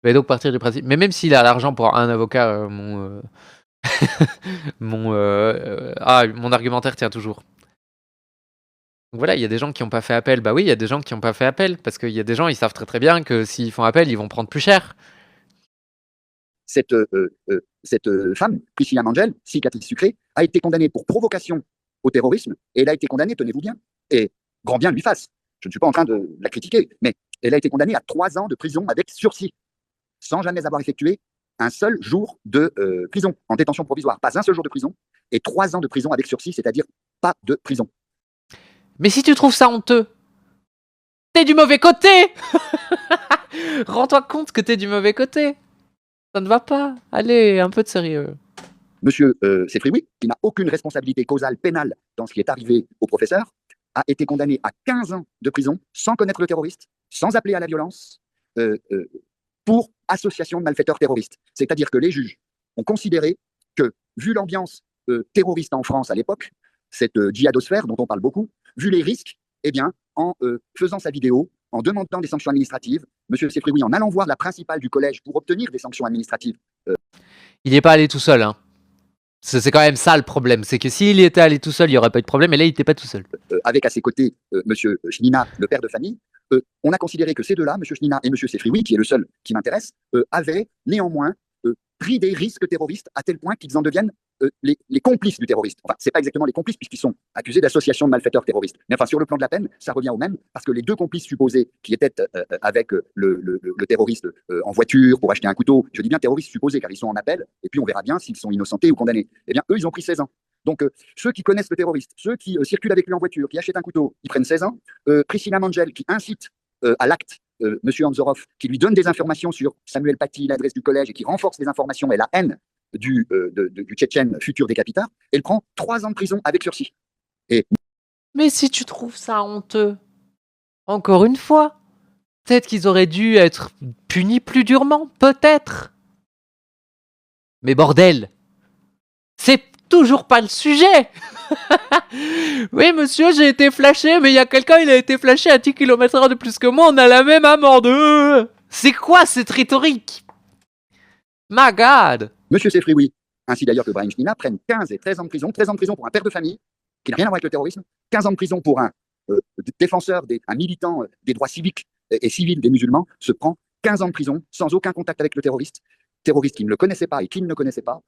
Je vais donc partir du principe. Mais même s'il a l'argent pour un avocat, mon argumentaire tient toujours. Donc voilà, il y a des gens qui n'ont pas fait appel. Bah oui, il y a des gens qui n'ont pas fait appel parce qu'il y a des gens, ils savent très très bien que s'ils font appel, ils vont prendre plus cher. Cette femme, Priscilla Mangel, Cicatrice Sucrée, a été condamnée pour provocation au terrorisme et elle a été condamnée, tenez-vous bien, et grand bien lui fasse. Je ne suis pas en train de la critiquer, mais elle a été condamnée à 3 ans de prison avec sursis, sans jamais avoir effectué un seul jour de prison, en détention provisoire. Pas un seul jour de prison, et 3 ans de prison avec sursis, c'est-à-dire pas de prison. Mais si tu trouves ça honteux, t'es du mauvais côté. Rends-toi compte que t'es du mauvais côté. Ça ne va pas. Allez, un peu de sérieux. Monsieur Sefrioui, qui n'a aucune responsabilité causale pénale dans ce qui est arrivé au professeur, a été condamné à 15 ans de prison sans connaître le terroriste, sans appeler à la violence, pour association de malfaiteurs terroristes. C'est-à-dire que les juges ont considéré que, vu l'ambiance terroriste en France à l'époque, cette djihadosphère dont on parle beaucoup, vu les risques, eh bien, en faisant sa vidéo, en demandant des sanctions administratives, M. Sefrioui, en allant voir la principale du collège pour obtenir des sanctions administratives. Il n'est pas allé tout seul, hein. C'est quand même ça le problème, c'est que s'il y était allé tout seul, il n'y aurait pas eu de problème, et là, il n'était pas tout seul. Avec à ses côtés M. Chnina, le père de famille, on a considéré que ces deux-là, M. Chnina et M. Sefrioui, qui est le seul qui m'intéresse, avaient néanmoins pris des risques terroristes à tel point qu'ils en deviennent les complices du terroriste. Enfin, c'est pas exactement les complices puisqu'ils sont accusés d'association de malfaiteurs terroristes. Mais enfin, sur le plan de la peine, ça revient au même parce que les deux complices supposés qui étaient avec le terroriste en voiture pour acheter un couteau, je dis bien terroristes supposés car ils sont en appel et puis on verra bien s'ils sont innocentés ou condamnés. Eh bien, eux, ils ont pris 16 ans. Donc, ceux qui connaissent le terroriste, ceux qui circulent avec lui en voiture, qui achètent un couteau, ils prennent 16 ans. Priscilla Mangel, qui incite à l'acte M. Anzorov, qui lui donne des informations sur Samuel Paty, l'adresse du collège, et qui renforce les informations et la haine du Tchétchène futur décapiteur, elle prend 3 ans de prison avec sursis. Et... Mais si tu trouves ça honteux, encore une fois, peut-être qu'ils auraient dû être punis plus durement, peut-être. Mais bordel, c'est toujours pas le sujet. Oui, monsieur, j'ai été flashé, mais il y a quelqu'un, il a été flashé à 10 km/h de plus que moi, on a la même amende. C'est quoi cette rhétorique? My God. Monsieur Sefrioui, ainsi d'ailleurs que Brahim Shnina, prennent 15 et 13 ans de prison. 13 ans de prison pour un père de famille, qui n'a rien à voir avec le terrorisme. 15 ans de prison pour un défenseur, un militant des droits civiques et civils des musulmans, se prend 15 ans de prison sans aucun contact avec le terroriste. Terroriste qui ne le connaissait pas et qui ne le connaissait pas,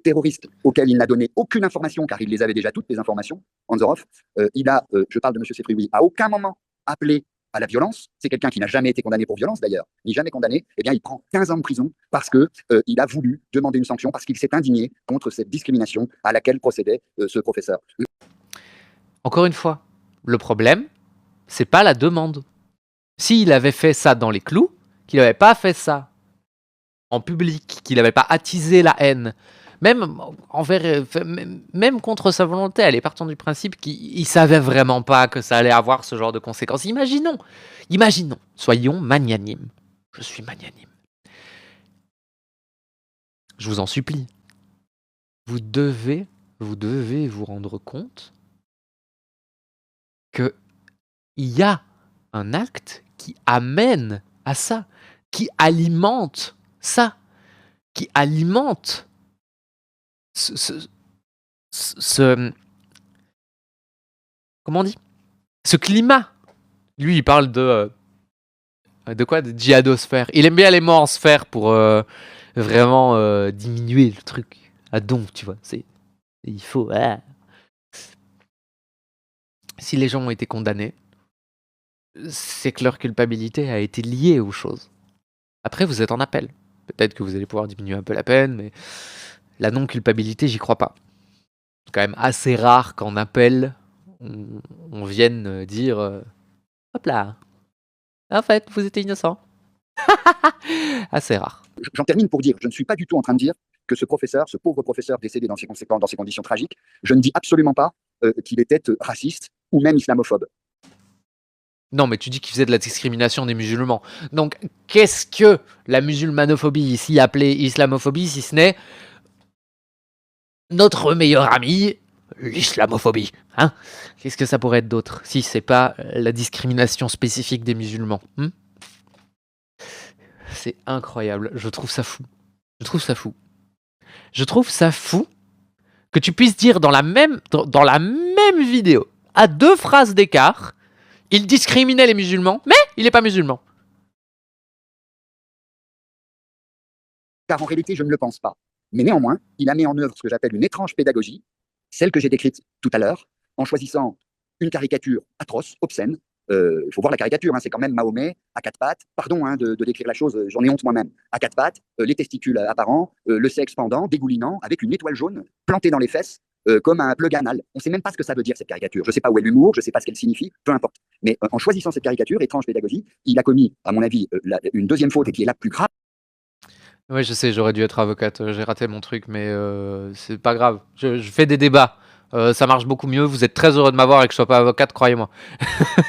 terroriste auquel il n'a donné aucune information, car il les avait déjà toutes, les informations, Anzorov. Je parle de M. Sefrioui, à aucun moment appelé à la violence. C'est quelqu'un qui n'a jamais été condamné pour violence, d'ailleurs, ni jamais condamné. Eh bien, il prend 15 ans de prison parce qu'il a voulu demander une sanction, parce qu'il s'est indigné contre cette discrimination à laquelle procédait ce professeur. Encore une fois, le problème, c'est pas la demande. S'il avait fait ça dans les clous, qu'il n'avait pas fait ça en public, qu'il n'avait pas attisé la haine, même contre sa volonté, elle est partant du principe qu'il savait vraiment pas que ça allait avoir ce genre de conséquences. Imaginons, soyons magnanimes. Je suis magnanime. Je vous en supplie. Vous devez vous rendre compte que il y a un acte qui amène à ça, qui alimente ça, qui alimente comment on dit, ce climat. Lui, il parle de quoi, de djihadosphère. Il aime bien les mots en sphère pour vraiment diminuer le truc. Ah donc, tu vois, il faut. Si les gens ont été condamnés, c'est que leur culpabilité a été liée aux choses. Après, vous êtes en appel. Peut-être que vous allez pouvoir diminuer un peu la peine, mais la non-culpabilité, j'y crois pas. C'est quand même assez rare qu'en appel, on vienne dire hop là, en fait, vous étiez innocent. Assez rare. J'en termine pour dire, je ne suis pas du tout en train de dire que ce pauvre professeur décédé dans ces conditions tragiques, je ne dis absolument pas qu'il était raciste ou même islamophobe. Non, mais tu dis qu'il faisait de la discrimination des musulmans. Donc, qu'est-ce que la musulmanophobie, ici appelée islamophobie, si ce n'est notre meilleur ami, l'islamophobie, hein? Qu'est-ce que ça pourrait être d'autre, si c'est pas la discrimination spécifique des musulmans, C'est incroyable, je trouve ça fou. Je trouve ça fou que tu puisses dire dans la même vidéo, à 2 phrases d'écart, il discriminait les musulmans, mais il n'est pas musulman. Car en réalité, je ne le pense pas. Mais néanmoins, il a mis en œuvre ce que j'appelle une étrange pédagogie, celle que j'ai décrite tout à l'heure, en choisissant une caricature atroce, obscène. Il faut voir la caricature, c'est quand même Mahomet à 4 pattes. Pardon de décrire la chose, j'en ai honte moi-même. À 4 pattes, les testicules apparents, le sexe pendant, dégoulinant, avec une étoile jaune plantée dans les fesses, comme un plug anal. On ne sait même pas ce que ça veut dire, cette caricature. Je ne sais pas où est l'humour, je ne sais pas ce qu'elle signifie, peu importe. Mais en choisissant cette caricature, étrange pédagogie, il a commis, à mon avis, une deuxième faute et qui est la plus grave. Oui, je sais, j'aurais dû être avocate. J'ai raté mon truc, mais c'est pas grave. Je fais des débats. Ça marche beaucoup mieux. Vous êtes très heureux de m'avoir et que je sois pas avocate, croyez-moi.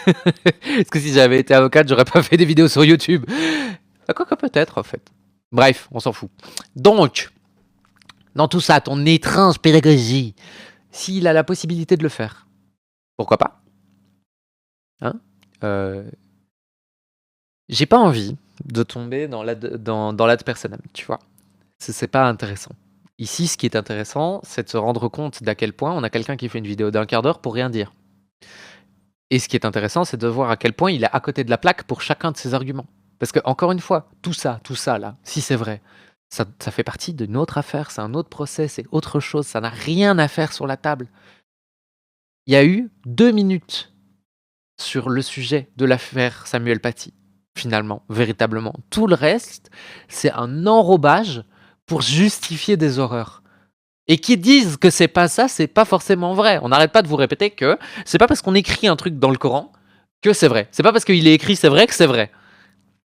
Parce que si j'avais été avocate, j'aurais pas fait des vidéos sur YouTube. Quoi que peut-être, en fait. Bref, on s'en fout. Donc, dans tout ça, ton étrange pédagogie, s'il a la possibilité de le faire, pourquoi pas? Hein? J'ai pas envie de tomber dans l'ad personam, tu vois. C'est pas intéressant. Ici, ce qui est intéressant, c'est de se rendre compte d'à quel point on a quelqu'un qui fait une vidéo d'1 quart d'heure pour rien dire. Et ce qui est intéressant, c'est de voir à quel point il est à côté de la plaque pour chacun de ses arguments. Parce que, encore une fois, tout ça là, si c'est vrai, Ça fait partie d'une autre affaire, c'est un autre procès, c'est autre chose, ça n'a rien à faire sur la table. Il y a eu 2 minutes sur le sujet de l'affaire Samuel Paty, finalement, véritablement. Tout le reste, c'est un enrobage pour justifier des horreurs. Et qui disent que c'est pas ça, c'est pas forcément vrai. On n'arrête pas de vous répéter que c'est pas parce qu'on écrit un truc dans le Coran que c'est vrai. C'est pas parce qu'il est écrit c'est vrai que c'est vrai.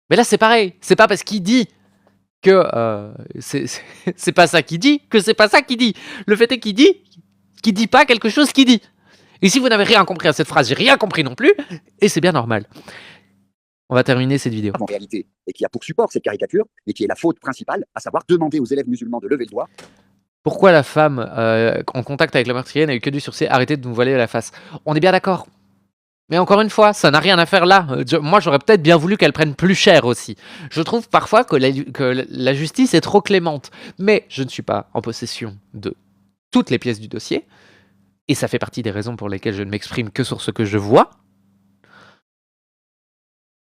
Mais là, c'est pareil. C'est pas parce qu'il dit que c'est pas ça qu'il dit que c'est pas ça qu'il dit. Le fait est qu'il dit pas quelque chose qu'il dit. Et si vous n'avez rien compris à cette phrase, j'ai rien compris non plus, et c'est bien normal. On va terminer cette vidéo. En réalité, et qui a pour support cette caricature, et qui est la faute principale, à savoir demander aux élèves musulmans de lever le doigt. Pourquoi la femme en contact avec la meurtrière n'a eu que du sursis? Arrêtez de nous voiler la face. On est bien d'accord. Mais encore une fois, ça n'a rien à faire là. Moi, j'aurais peut-être bien voulu qu'elle prenne plus cher aussi. Je trouve parfois que la justice est trop clémente. Mais je ne suis pas en possession de toutes les pièces du dossier. Et ça fait partie des raisons pour lesquelles je ne m'exprime que sur ce que je vois.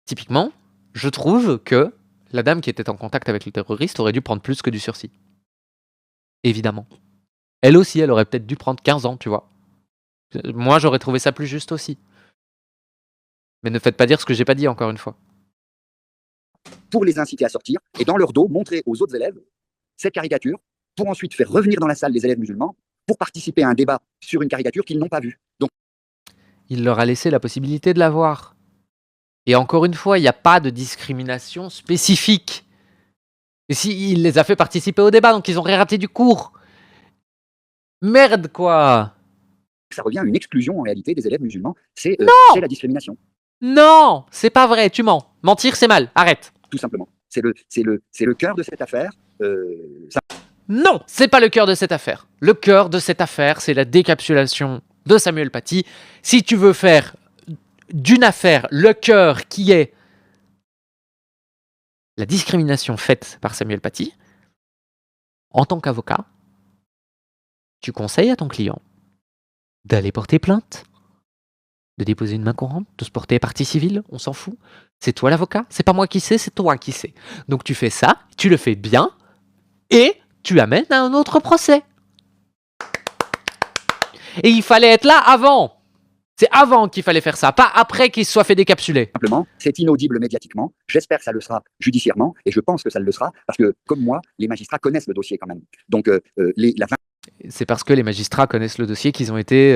Typiquement, je trouve que la dame qui était en contact avec le terroriste aurait dû prendre plus que du sursis. Évidemment. Elle aussi, elle aurait peut-être dû prendre 15 ans, tu vois. Moi, j'aurais trouvé ça plus juste aussi. Mais ne faites pas dire ce que j'ai pas dit, encore une fois. Pour les inciter à sortir, et dans leur dos, montrer aux autres élèves cette caricature, pour ensuite faire revenir dans la salle les élèves musulmans, pour participer à un débat sur une caricature qu'ils n'ont pas vue. Donc, il leur a laissé la possibilité de la voir. Et encore une fois, il n'y a pas de discrimination spécifique. Et si, il les a fait participer au débat, donc ils ont raté du cours. Merde, quoi. ça revient à une exclusion en réalité des élèves musulmans. C'est la discrimination. Non, c'est pas vrai, tu mens. Mentir, c'est mal, arrête. Tout simplement. C'est le cœur de cette affaire. Non, c'est pas le cœur de cette affaire. Le cœur de cette affaire, c'est la décapsulation de Samuel Paty. Si tu veux faire d'une affaire le cœur qui est la discrimination faite par Samuel Paty, en tant qu'avocat, tu conseilles à ton client d'aller porter plainte, de déposer une main courante, de se porter partie civile, on s'en fout. C'est toi l'avocat, c'est pas moi qui sais, c'est toi qui sais. Donc tu fais ça, tu le fais bien, et tu amènes à un autre procès. Et il fallait être là avant. C'est avant qu'il fallait faire ça, pas après qu'il se soit fait décapsuler. Simplement, c'est inaudible médiatiquement. J'espère que ça le sera judiciairement, et je pense que ça le sera, parce que, comme moi, les magistrats connaissent le dossier quand même. Donc, c'est parce que les magistrats connaissent le dossier qu'ils ont été...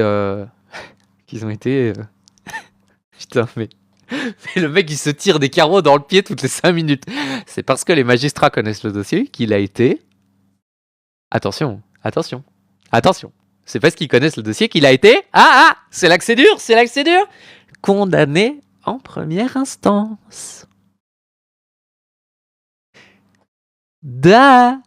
Putain, mais le mec, il se tire des carreaux dans le pied toutes les 5 minutes. C'est parce que les magistrats connaissent le dossier qu'il a été... Attention. C'est parce qu'ils connaissent le dossier qu'il a été... c'est là que c'est dur. Condamné en première instance. Vingtaine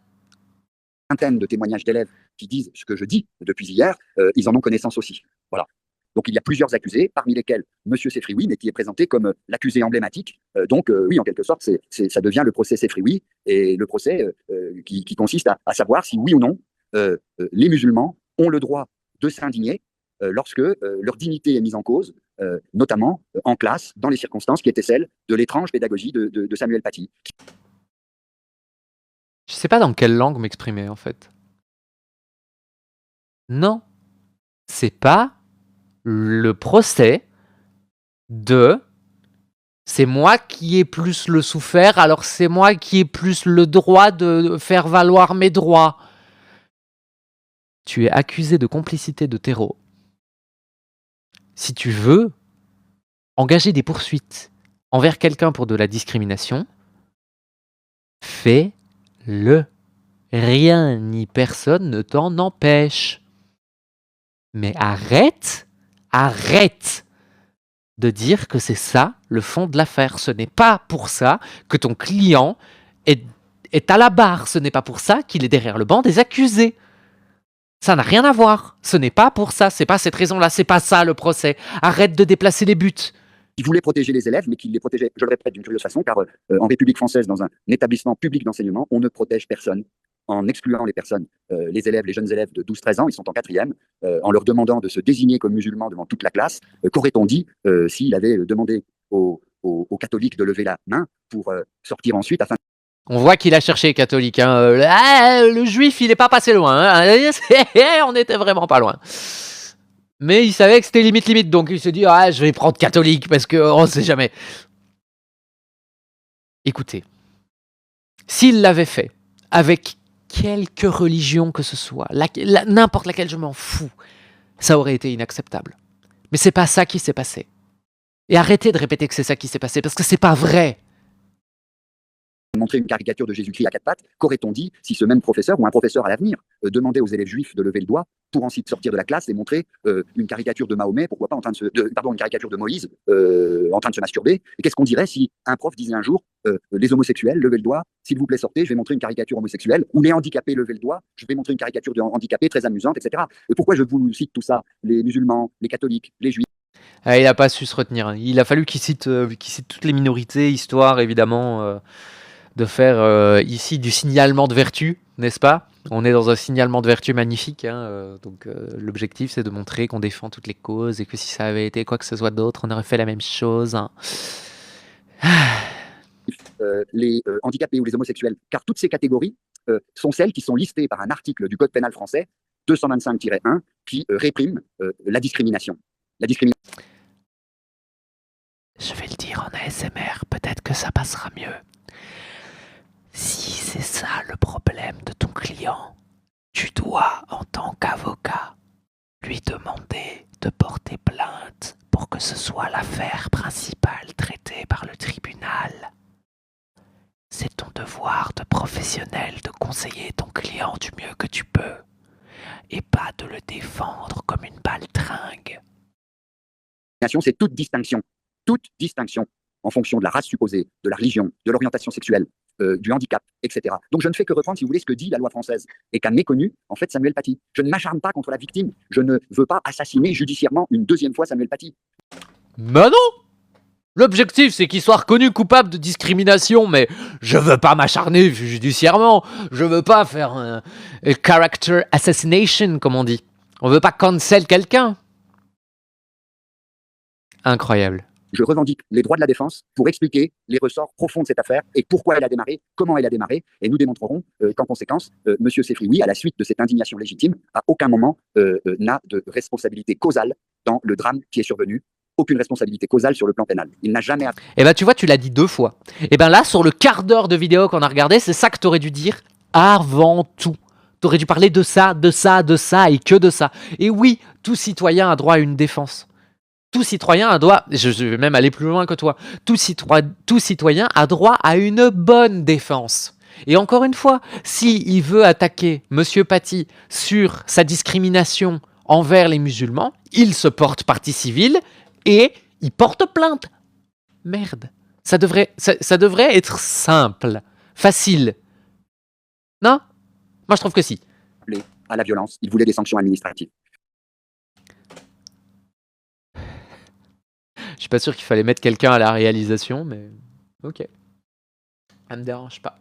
de témoignages d'élèves qui disent ce que je dis depuis hier, ils en ont connaissance aussi. Voilà. Donc il y a plusieurs accusés, parmi lesquels M. Sefrioui, mais qui est présenté comme l'accusé emblématique. Donc oui, en quelque sorte, ça devient le procès Sefrioui, et le procès qui consiste à savoir si oui ou non les musulmans ont le droit de s'indigner lorsque leur dignité est mise en cause, notamment en classe, dans les circonstances qui étaient celles de l'étrange pédagogie de Samuel Paty. Je sais pas dans quelle langue m'exprimer, en fait. Non. C'est pas le procès de... C'est moi qui ai plus le souffert, alors c'est moi qui ai plus le droit de faire valoir mes droits. Tu es accusé de complicité de terreau. Si tu veux engager des poursuites envers quelqu'un pour de la discrimination, fais-le. Rien ni personne ne t'en empêche. Mais arrête de dire que c'est ça le fond de l'affaire. Ce n'est pas pour ça que ton client est à la barre. Ce n'est pas pour ça qu'il est derrière le banc des accusés. Ça n'a rien à voir. Ce n'est pas pour ça. C'est pas cette raison-là. C'est pas ça le procès. Arrête de déplacer les buts. Il voulait protéger les élèves, mais qu'il les protégeait, je le répète, d'une curieuse façon, car en République française, dans un établissement public d'enseignement, on ne protège personne en excluant les personnes, les élèves, les jeunes élèves de 12-13 ans, ils sont en 4e, en leur demandant de se désigner comme musulmans devant toute la classe. Qu'aurait-on dit s'il avait demandé aux catholiques de lever la main pour sortir ensuite afin On voit qu'il a cherché catholique. Hein. Le juif, il est pas passé loin. Hein. On était vraiment pas loin. Mais il savait que c'était limite, donc il se dit ah, je vais prendre catholique parce qu'on sait jamais. Écoutez, s'il l'avait fait avec quelque religion que ce soit, n'importe laquelle, je m'en fous, ça aurait été inacceptable. Mais c'est pas ça qui s'est passé. Et arrêtez de répéter que c'est ça qui s'est passé parce que c'est pas vrai. Montrer une caricature de Jésus-Christ à quatre pattes, qu'aurait-on dit si ce même professeur ou un professeur à l'avenir demandait aux élèves juifs de lever le doigt pour ensuite sortir de la classe et montrer une caricature de Mahomet, pourquoi pas une caricature de Moïse en train de se masturber. Et qu'est-ce qu'on dirait si un prof disait un jour les homosexuels, levez le doigt, s'il vous plaît sortez, je vais montrer une caricature homosexuelle, ou les handicapés, levez le doigt, je vais montrer une caricature de handicapés très amusante, etc. Pourquoi je vous cite tout ça? Les musulmans, les catholiques, les juifs. Il n'a pas su se retenir. Il a fallu qu'il cite toutes les minorités, histoire évidemment de faire ici du signalement de vertu, n'est-ce pas? On est dans un signalement de vertu magnifique, hein, donc l'objectif c'est de montrer qu'on défend toutes les causes et que si ça avait été quoi que ce soit d'autre, on aurait fait la même chose. Hein. Les handicapés ou les homosexuels, car toutes ces catégories sont celles qui sont listées par un article du Code pénal français 225-1 qui réprime la discrimination. La discrimination. Je vais le dire en ASMR, peut-être que ça passera mieux. Si c'est ça le problème de ton client, tu dois, en tant qu'avocat, lui demander de porter plainte pour que ce soit l'affaire principale traitée par le tribunal. C'est ton devoir de professionnel de conseiller ton client du mieux que tu peux et pas de le défendre comme une baltringue. C'est toute distinction en fonction de la race supposée, de la religion, de l'orientation sexuelle, du handicap, etc. Donc je ne fais que reprendre, si vous voulez, ce que dit la loi française et qu'a méconnu, en fait, Samuel Paty. Je ne m'acharne pas contre la victime. Je ne veux pas assassiner judiciairement une deuxième fois Samuel Paty. Mais non! L'objectif, c'est qu'il soit reconnu coupable de discrimination, mais je veux pas m'acharner judiciairement. Je veux pas faire un character assassination, comme on dit. On veut pas cancel quelqu'un. Incroyable. Je revendique les droits de la défense pour expliquer les ressorts profonds de cette affaire et pourquoi elle a démarré, comment elle a démarré. Et nous démontrerons qu'en conséquence, M. Sefri, oui, à la suite de cette indignation légitime, à aucun moment n'a de responsabilité causale dans le drame qui est survenu. Aucune responsabilité causale sur le plan pénal. Il n'a jamais... Eh ben tu vois, tu l'as dit 2 fois. Eh ben là, sur le quart d'heure de vidéo qu'on a regardé, c'est ça que t'aurais dû dire avant tout. T'aurais dû parler de ça et que de ça. Et oui, tout citoyen a droit à une défense. Tout citoyen a droit, je vais même aller plus loin que toi, tout citoyen a droit à une bonne défense. Et encore une fois, s'il veut attaquer Monsieur Paty sur sa discrimination envers les musulmans, il se porte partie civile et il porte plainte. Merde, ça devrait être simple, facile. Non? Moi je trouve que si. À la violence, il voulait des sanctions administratives. Je suis pas sûr qu'il fallait mettre quelqu'un à la réalisation, mais ok. Ça me dérange pas.